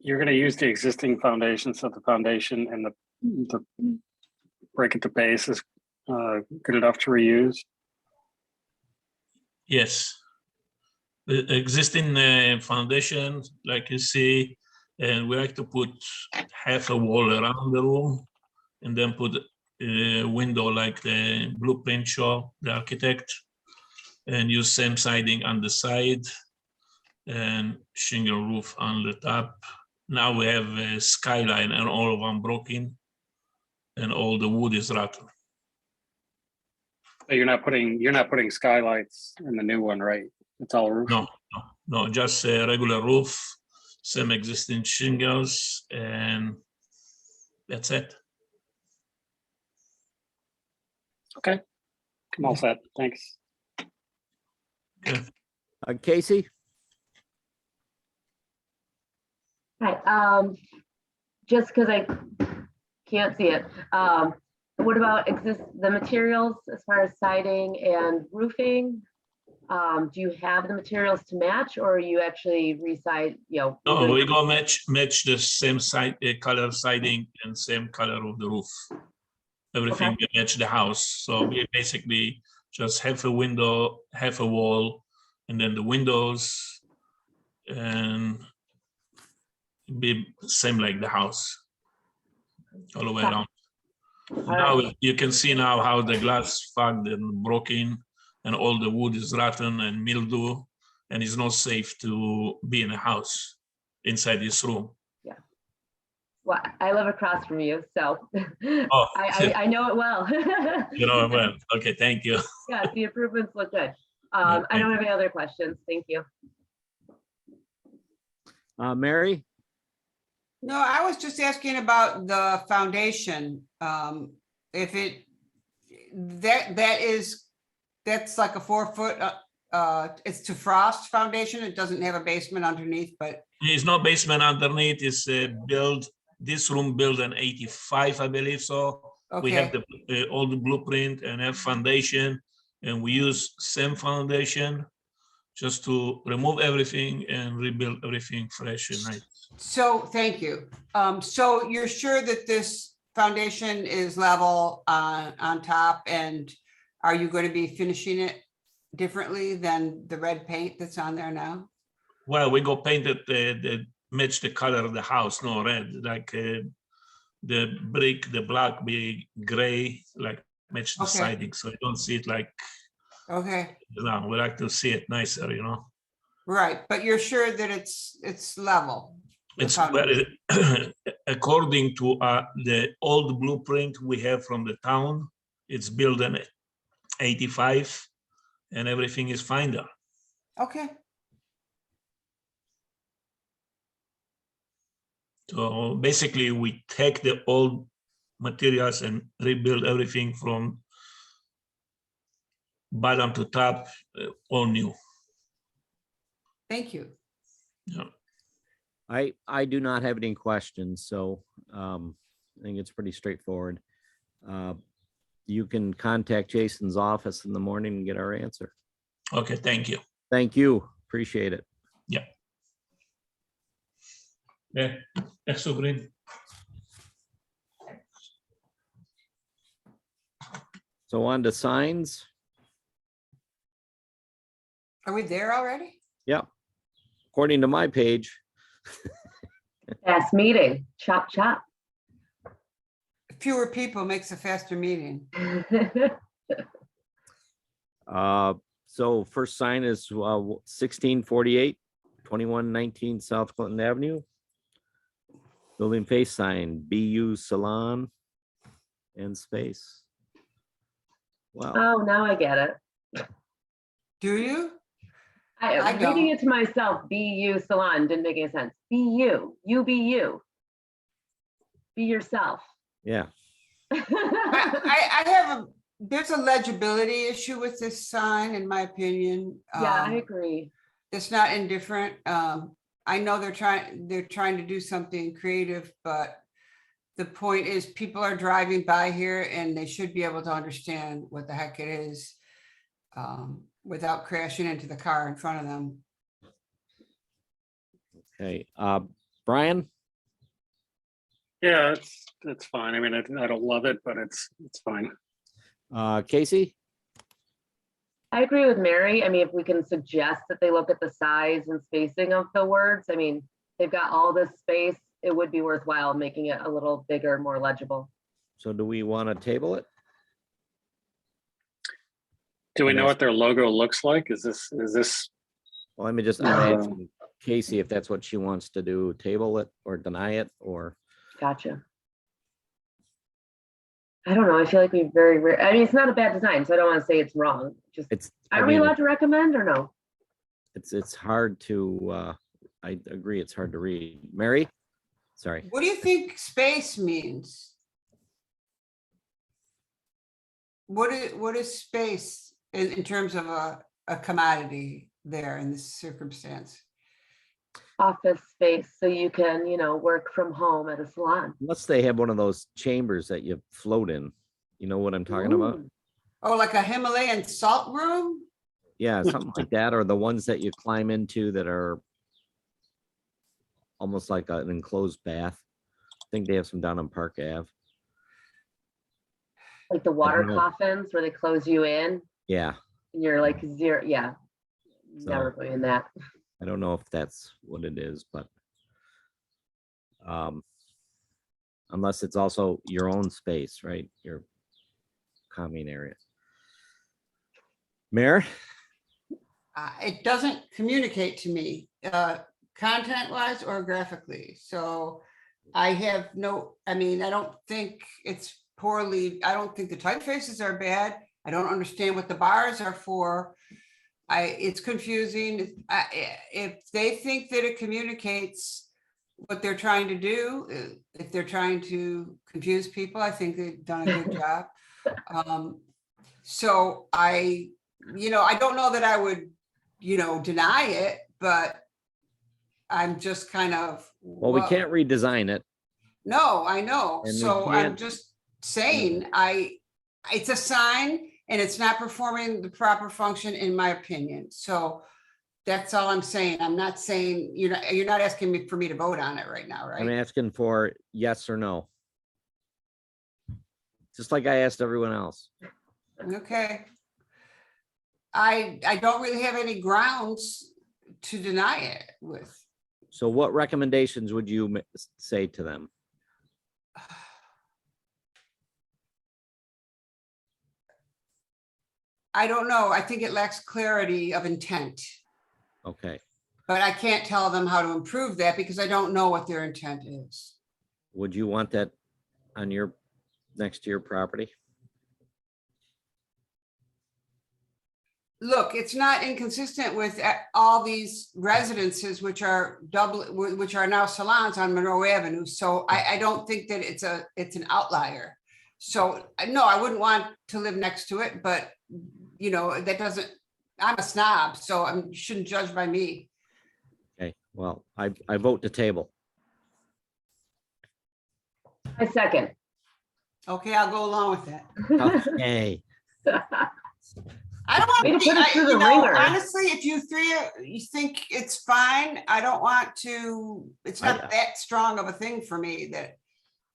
you're gonna use the existing foundation, so the foundation and the break at the base is good enough to reuse? Yes. The existing foundation, like you see, and we like to put half a wall around the room and then put a window like the blueprint show, the architect, and use same siding on the side and shingle roof on the top. Now we have a skyline and all of them broken and all the wood is rotten. You're not putting skylights in the new one, right? It's all roof? No, just a regular roof, some existing shingles, and that's it. Okay, I'm all set. Thanks. Okay. Casey? Hi, just because I can't see it. What about the materials as far as siding and roofing? Do you have the materials to match or are you actually reside, No, we go match the same side color siding and same color of the roof. Everything Okay. match the house. So we basically just half a window, half a wall, and then the windows and be same like the house all the way around. Now you can see now how the glass fogged and broken and all the wood is rotten and mildew and it's not safe to be in a house inside this room. Yeah. Well, I live across from you, so Oh, I know it well. you know, well, okay, thank you. Yeah, the improvements look good. I don't have any other questions. Thank you. Mary? No, I was just asking about the foundation. If it, that's like a 4 foot, it's to frost foundation. It doesn't have a basement underneath, but There's no basement underneath. It's built, this room built in 85, I believe so. We have okay, the old blueprint and have foundation, and we use same foundation just to remove everything and rebuild everything fresh and nice. so thank you. So you're sure that this foundation is level on top, and are you going to be finishing it differently than the red paint that's on there now? Well, we go painted the match the color of the house, no red, like the brick, the block be gray, like match the Okay. siding, so you don't see it like, Okay, we like to see it nicer, you know. right, but you're sure that it's level? the It's foundation? very, according to the old blueprint we have from the town, it's built in 85 and everything is fine there. Okay, So basically we take the old materials and rebuild everything from bottom to top, all new. thank you. Yeah. I do not have any questions, so I think it's pretty straightforward. You can contact Jason's office in the morning and get our answer. Okay, thank you. Thank you. Appreciate it. Yeah. Yeah, extra green. So on to signs. Are we there already? Yep. According to my page. Fast meeting, chop, chop. Fewer people makes a faster meeting. So first sign is 1648, 2119 South Clinton Avenue. Building face sign, BU Salon and Space. Wow. Oh, now I get it. Do you? I I was reading don't. it to myself, BU Salon, didn't make any sense. Be you, you be you. Be yourself. Yeah. I have there's a legibility issue with this sign, in my opinion. Yeah, I agree. It's not indifferent. I know they're trying to do something creative, but the point is people are driving by here and they should be able to understand what the heck it is without crashing into the car in front of them. Okay. Brian? Yeah, it's fine. I mean, I don't love it, but it's fine. Casey? I agree with Mary. I mean, if we can suggest that they look at the size and spacing of the words, I mean, they've got all this space. It would be worthwhile making it a little bigger, more legible. So do we want to table it? Do we know what their logo looks like? Is this? Well, let me just I'm asking Casey if that's what she wants to do, table it or deny it or. Gotcha. I don't know. I feel like we very rare. I mean, it's not a bad design, so I don't want to say it's wrong. Just I are we mean, allowed to recommend or no? It's hard to I agree, it's hard to read. Mary? Sorry. What do you think space means? What is space in terms of a commodity there in this circumstance? Office space, so you can, you know, work from home at a salon. Unless they have one of those chambers that you float in. You know what I'm talking about? Ooh. Oh, like a Himalayan salt room? Yeah, something like that, or the ones that you climb into that are almost like an enclosed bath. I think they have some down on Park Ave. Like the water know. coffins where they close you in Yeah, and you're like zero. Yeah. So- Never going that. I don't know if that's what it is, but unless it's also your own space, right? Your common area. Mayor? It doesn't communicate to me, content wise or graphically. So I have no, I mean, I don't think it's poorly, I don't think the typefaces are bad. I don't understand what the bars are for. It's confusing. If they think that it communicates what they're trying to do. If they're trying to confuse people, I think they've done a good job. So I don't know that I would, deny it, but I'm just kind of. Well, we can't redesign it. No, I know. And we So I'm can't- just saying, it's a sign and it's not performing the proper function in my opinion. So that's all I'm saying. I'm not saying, you're not asking me for me to vote on it right now, I'm right? asking for yes or no. Just like I asked everyone else. Okay. I don't really have any grounds to deny it with. So what recommendations would you say to them? I don't know. I think it lacks clarity of intent, Okay. but I can't tell them how to improve that because I don't know what their intent is. Would you want that on your, next to your property? Look, it's not inconsistent with all these residences, which are which are now salons on Monroe Avenue. So I don't think that it's an outlier. So no, I wouldn't want to live next to it, but that doesn't, I'm a snob, so you shouldn't judge by me. Okay, well, I vote to table. I second. Okay, I'll go along with that. Okay. I don't Way to want put us through the ringer. honestly, if you think it's fine, I don't want to, it's not that strong of a thing for me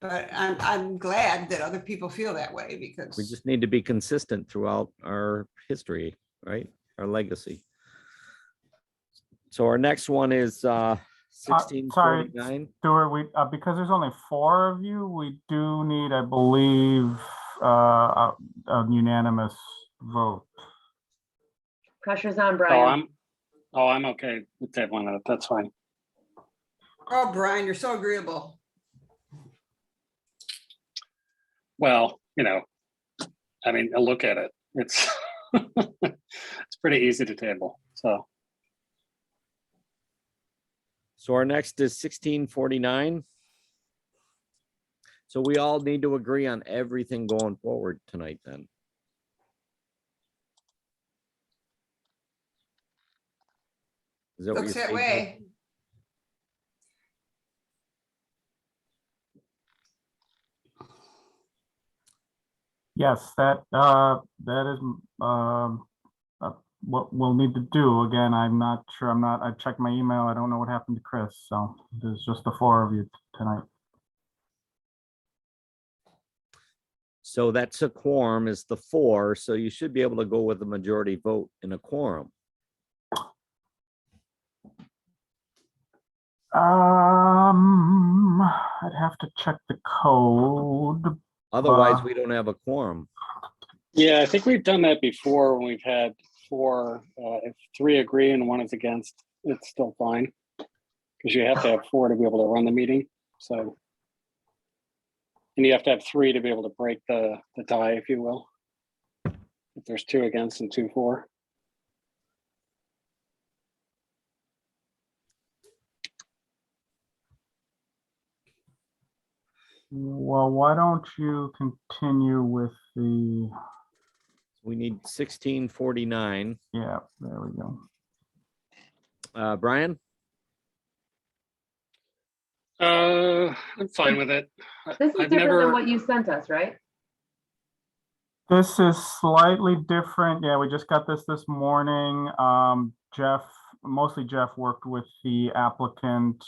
but I'm glad that other people feel that way because. We just need to be consistent throughout our history, right? Our legacy. So our next one is 1649. Stuart, because there's only 4 of you, we do need, I believe, a unanimous vote. Pressure's on Brian. I'm okay with tabling it. That's fine. Oh, Brian, you're so agreeable. Well, I mean, look at it. It's it's pretty easy to table. So our next is 1649. So we all need to agree on everything going forward tonight then. Is that what Looks you're that saying? way. Yes, that is what we'll need to do. Again, I'm not sure. I checked my email. I don't know what happened to Chris. So there's just the 4 of you tonight. So that's a quorum is the 4. So you should be able to go with a majority vote in a quorum. I'd have to check the code. Otherwise, we don't have a quorum. yeah, I think we've done that before when we've had 4. If 3 agree and 1 is against, it's still fine because you have to have 4 to be able to run the meeting. So, and you have to have 3 to be able to break the tie, if you will. If there's 2 against and 2 for. Well, why don't you continue with the? We need 1649. Yeah, there we go. Brian? I'm fine with it. This is I've different than never, what you sent us, right? This is slightly different. Yeah, we just got this morning. Mostly Jeff worked with the applicant.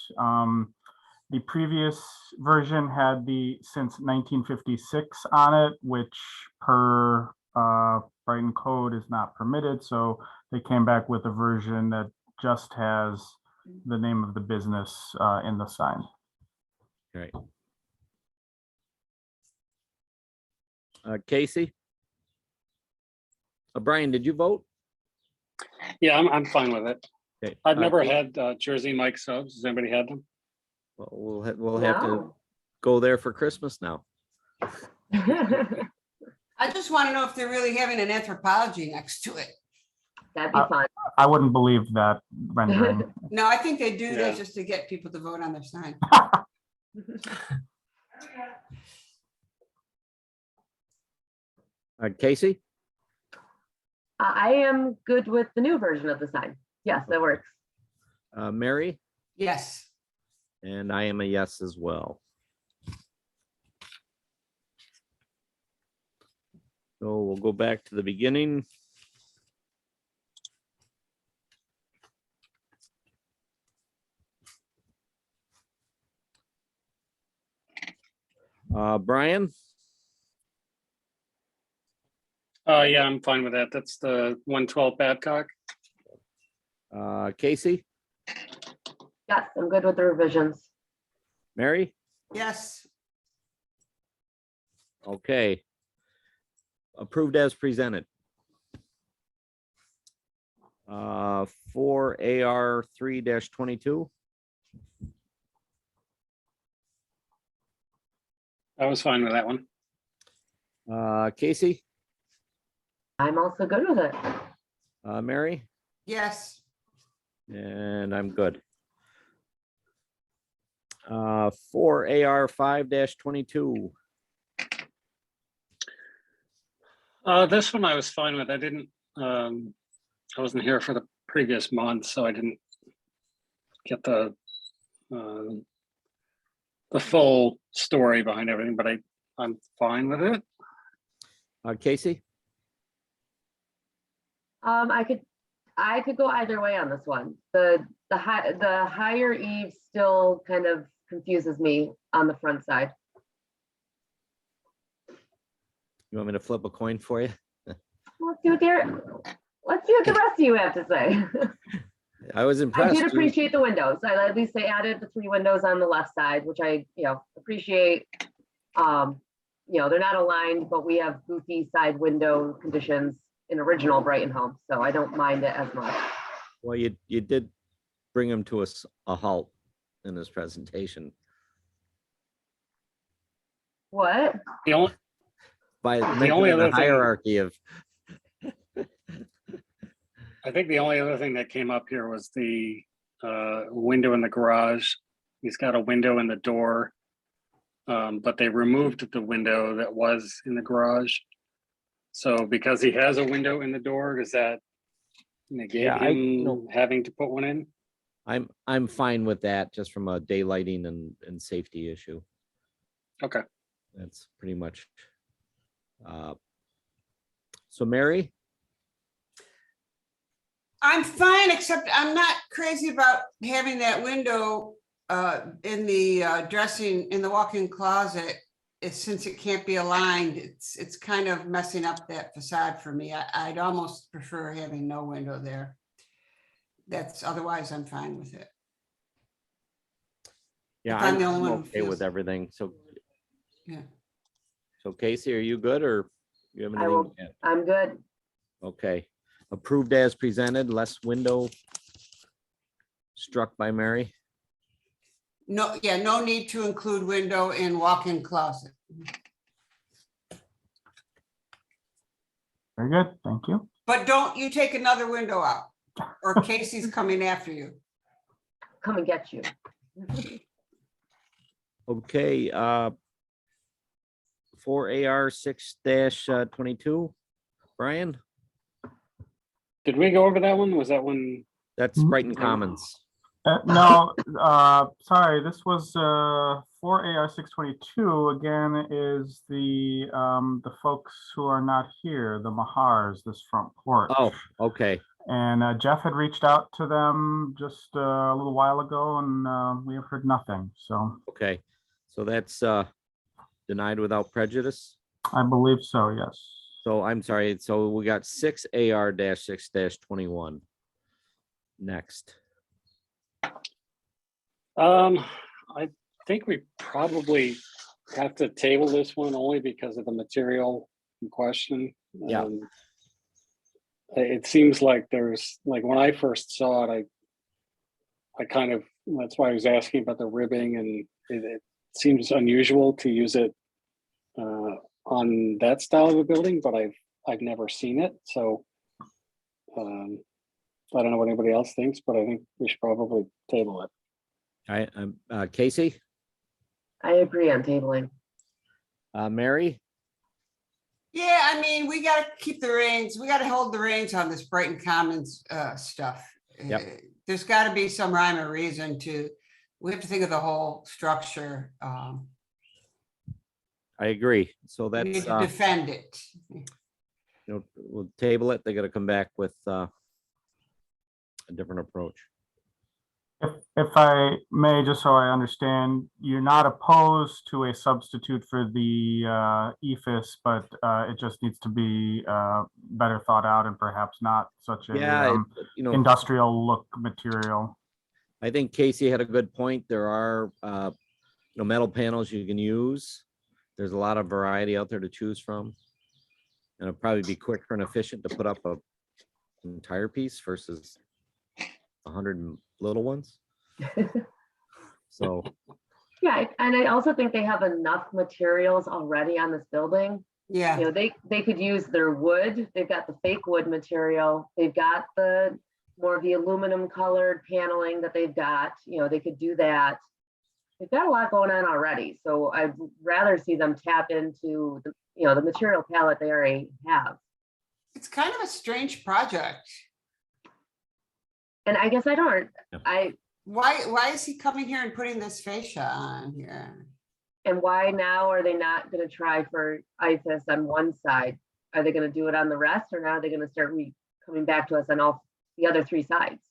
The previous version had the since 1956 on it, which per Brighton code is not permitted. So they came back with a version that just has the name of the business in the sign. Right. Casey? Brian, did you vote? yeah, I'm fine with it. Okay. I've never had Jersey Mike subs. Has anybody had them? Well, we'll have to No. go there for Christmas now. I just want to know if they're really having an anthropology next to it. That'd be fun. I wouldn't believe that rendering. No, I think they do Yeah. that just to get people to vote on their sign. Casey? I am good with the new version of the sign. Yes, that works. Mary? Yes. And I am a yes as well. So we'll go back to the beginning. Brian? Yeah, I'm fine with that. That's the 112 Babcock. Casey? Yes, I'm good with the revisions. Mary? Yes. Okay. Approved as presented. 4 AR 3-22. I was fine with that one. Casey? I'm also good with it. Mary? Yes. And I'm good. 4 AR 5-22. This one I was fine with. I didn't, I wasn't here for the previous month, so I didn't get the full story behind everything, but I'm fine with it. Casey? I could go either way on this one. The higher eave still kind of confuses me on the front side. You want me to flip a coin for you? Let's see what the rest of you have to say. I was I impressed. did appreciate the windows. At least they added the 3 windows on the left side, which I, appreciate. They're not aligned, but we have goofy side window conditions in original Brighton homes, so I don't mind it as much. Well, you did bring him to a halt in his presentation What? by The making only it other a thing- hierarchy of. I think the only other thing that came up here was the window in the garage. He's got a window in the door, but they removed the window that was in the garage. So because he has a window in the door, does that negate him having to put one in? I'm fine with that, just from a daylighting and safety issue. Okay. That's pretty much. So Mary? I'm fine, except I'm not crazy about having that window in the dressing, in the walk-in closet. Since it can't be aligned, it's kind of messing up that facade for me. I'd almost prefer having no window there. Otherwise I'm fine with it. Yeah, If I'm the I'm only one who okay feels with it. everything. So Yeah. Casey, are you good, or you have I anything? will. to add? I'm good. Okay, approved as presented, less window struck by Mary. No, yeah, no need to include window in walk-in closet. Very good, thank you. But don't you take another window out, or Casey's coming after you. Come and get you. Okay, 4 AR 6-22. Brian? Did we go over that one? Was that one? That's Brighton Commons. No, sorry, this was 4 AR 622 again, is the folks who are not here, the Mahars, this front porch. Oh, okay. And Jeff had reached out to them just a little while ago, and we have heard nothing. So Okay, so that's denied without prejudice. I believe so, yes. So I'm sorry. So we got 6 AR 6-21. Next. I think we probably have to table this one only because of the material in question. Yeah. It seems like there's, like, when I first saw it, I kind of, that's why I was asking about the ribbing, and it seems unusual to use it on that style of a building, but I've never seen it. So I don't know what anybody else thinks, but I think we should probably table it. Casey, I agree on tabling. Mary, Yeah, I mean, we gotta keep the reins, we gotta hold the reins on this Brighton Commons stuff. Yep. There's gotta be some rhyme or reason to, we have to think of the whole structure. I agree. So We need that's, to defend it. we'll table it. They got to come back with a different approach. If I may, just so I understand, you're not opposed to a substitute for the EFS, but it just needs to be better thought out and perhaps not such a Yeah, industrial look material. I think Casey had a good point. There are, metal panels you can use. There's a lot of variety out there to choose from. And it'll probably be quicker and efficient to put up an entire piece versus 100 little ones. So. Yeah, and I also think they have enough materials already on this building. Yeah. You know, they could use their wood. They've got the fake wood material. They've got the more of the aluminum colored paneling that they've got. You know, they could do that. They've got a lot going on already. So I'd rather see them tap into the, the material palette they already have. It's kind of a strange project. And I guess why is he coming here and putting this fascia on here? And why now are they not going to try for IFAS on one side? Are they going to do it on the rest, or now are they going to start coming back to us on all the other three sides?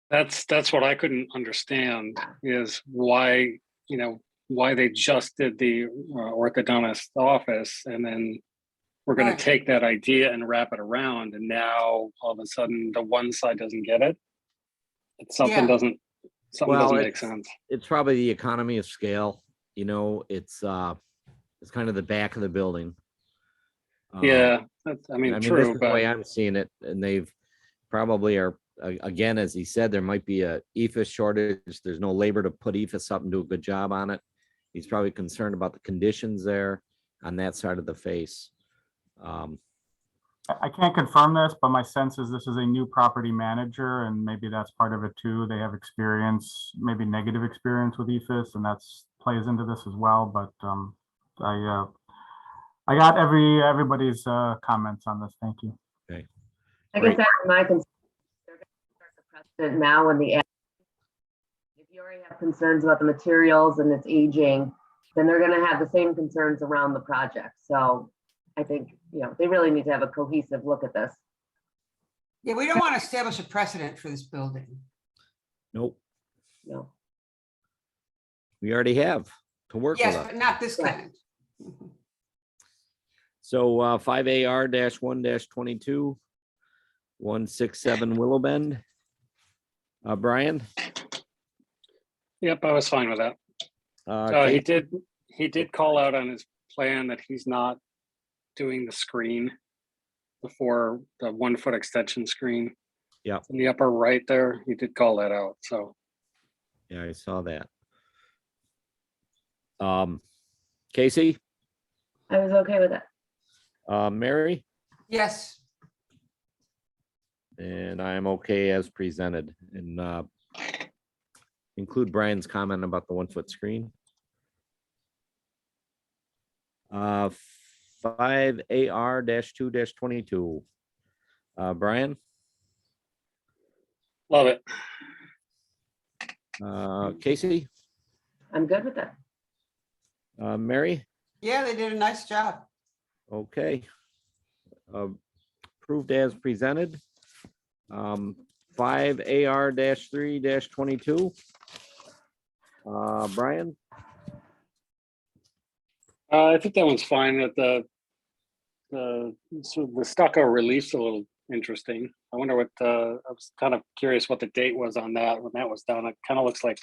That's what I couldn't understand, is why they just did the orthodontist office, and then we're going to take that idea and wrap it around, and now all of a sudden the one side doesn't get it. Something doesn't make sense. It's probably the economy of scale. It's kind of the back of the building. Yeah, true. This is the way I'm seeing it, and they've probably are. Again, as he said, there might be a EFS shortage. There's no labor to put EFS up and do a good job on it. He's probably concerned about the conditions there on that side of the face. I can't confirm this, but my sense is this is a new property manager, and maybe that's part of it too. They have experience, maybe negative experience with EFS, and that's plays into this as well. But I got everybody's comments on this. Thank you. Okay. I guess that's my concern. Now in if you already have concerns about the materials and it's aging, then they're going to have the same concerns around the project. So I think they really need to have a cohesive look at this. Yeah, we don't want to establish a precedent for this building. Nope. No. We already have to work with. Yes, but not this kind. So 5AR-1-22, 167 Willow Bend. Brian? Yep, I was fine with that. He did call out on his plan that he's not doing the screen, the 1 foot extension screen. Yeah. In the upper right there, he did call that out. So yeah, I saw that. Casey? I was okay with that. Mary? Yes. And I'm okay as presented, and include Brian's comment about the 1 foot screen. 5AR-2-22. Brian? Love it. Casey? I'm good with that. Mary? Yeah, they did a nice job. Okay. Approved as presented. 5AR-3-22. Brian? I think that one's fine. That the stucco relief's a little interesting. I wonder what I was kind of curious what the date was on that when that was done. It kind of looks like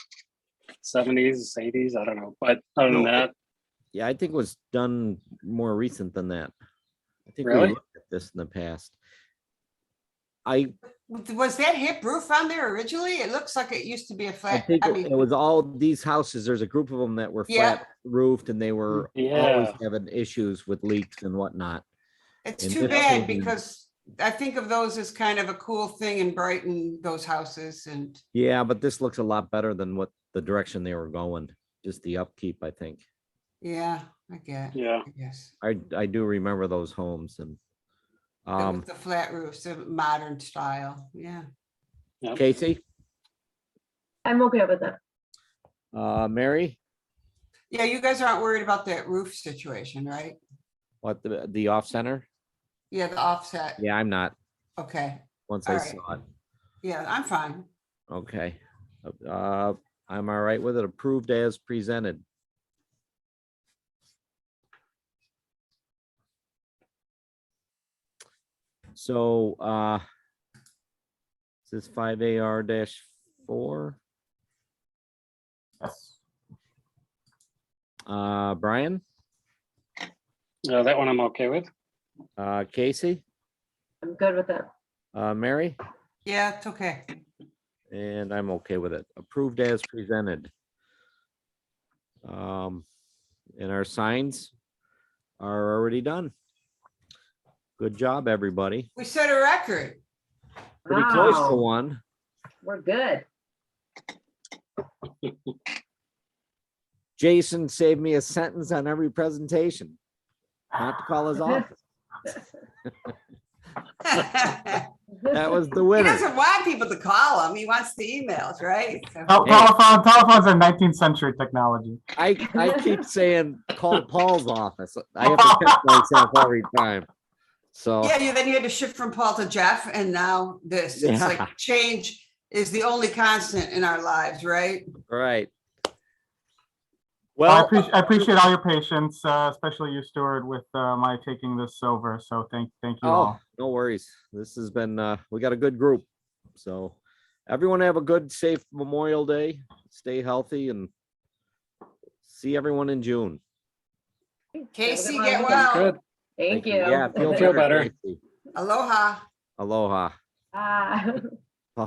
70s, 80s. I don't know, but other than that, yeah, I think it was done more recent than that. I think we Really? looked at this in the past. Was that hip roof on there originally? It looks like it used to be a I flat. think it was all these houses. There's a group of them that were Yeah. flat roofed, and they were always Yeah. having issues with leaks and whatnot. It's And too this bad building- because I think of those as kind of a cool thing in Brighton, those houses, and Yeah, but this looks a lot better than what the direction they were going, just the upkeep, I think. yeah, I get. Yeah. I guess. I do remember those homes and, With the flat roofs, the modern style, yeah. Yep. Casey, I'm okay with that. Mary, Yeah, you guys aren't worried about that roof situation, right? what, the off center? Yeah, the offset. Yeah, I'm not, Okay, once all I right. saw it. Yeah, I'm fine. Okay. I'm all right with it, approved as presented. So, is this 5AR-4? Yes. Brian, That one I'm okay with. Casey, I'm good with that. Mary, Yeah, it's okay. and I'm okay with it. Approved as presented. And our signs are already done. Good job, everybody. We set a record. Pretty close to Wow. one. We're good. Jason saved me a sentence on every presentation. Not to call his office. That was the He winner. doesn't want people to call him. He wants the emails, right? So- Telephones are 19th century technology. I keep saying call Paul's office. I have to catch myself every time. So Yeah, then you had to shift from Paul to Jeff, and now this. It's Yeah. like change is the only constant in our lives, right? right. Well, Well, I appreciate all your patience, especially you, Stuart, with my taking this over. So thank you oh, all. no worries. This has been we got a good group. So everyone have a good, safe Memorial Day. Stay healthy and see everyone in June. Casey, one. get Good. well. Good. Thank you. Yeah, feel Feel better. Casey. Aloha. Aloha. Ah.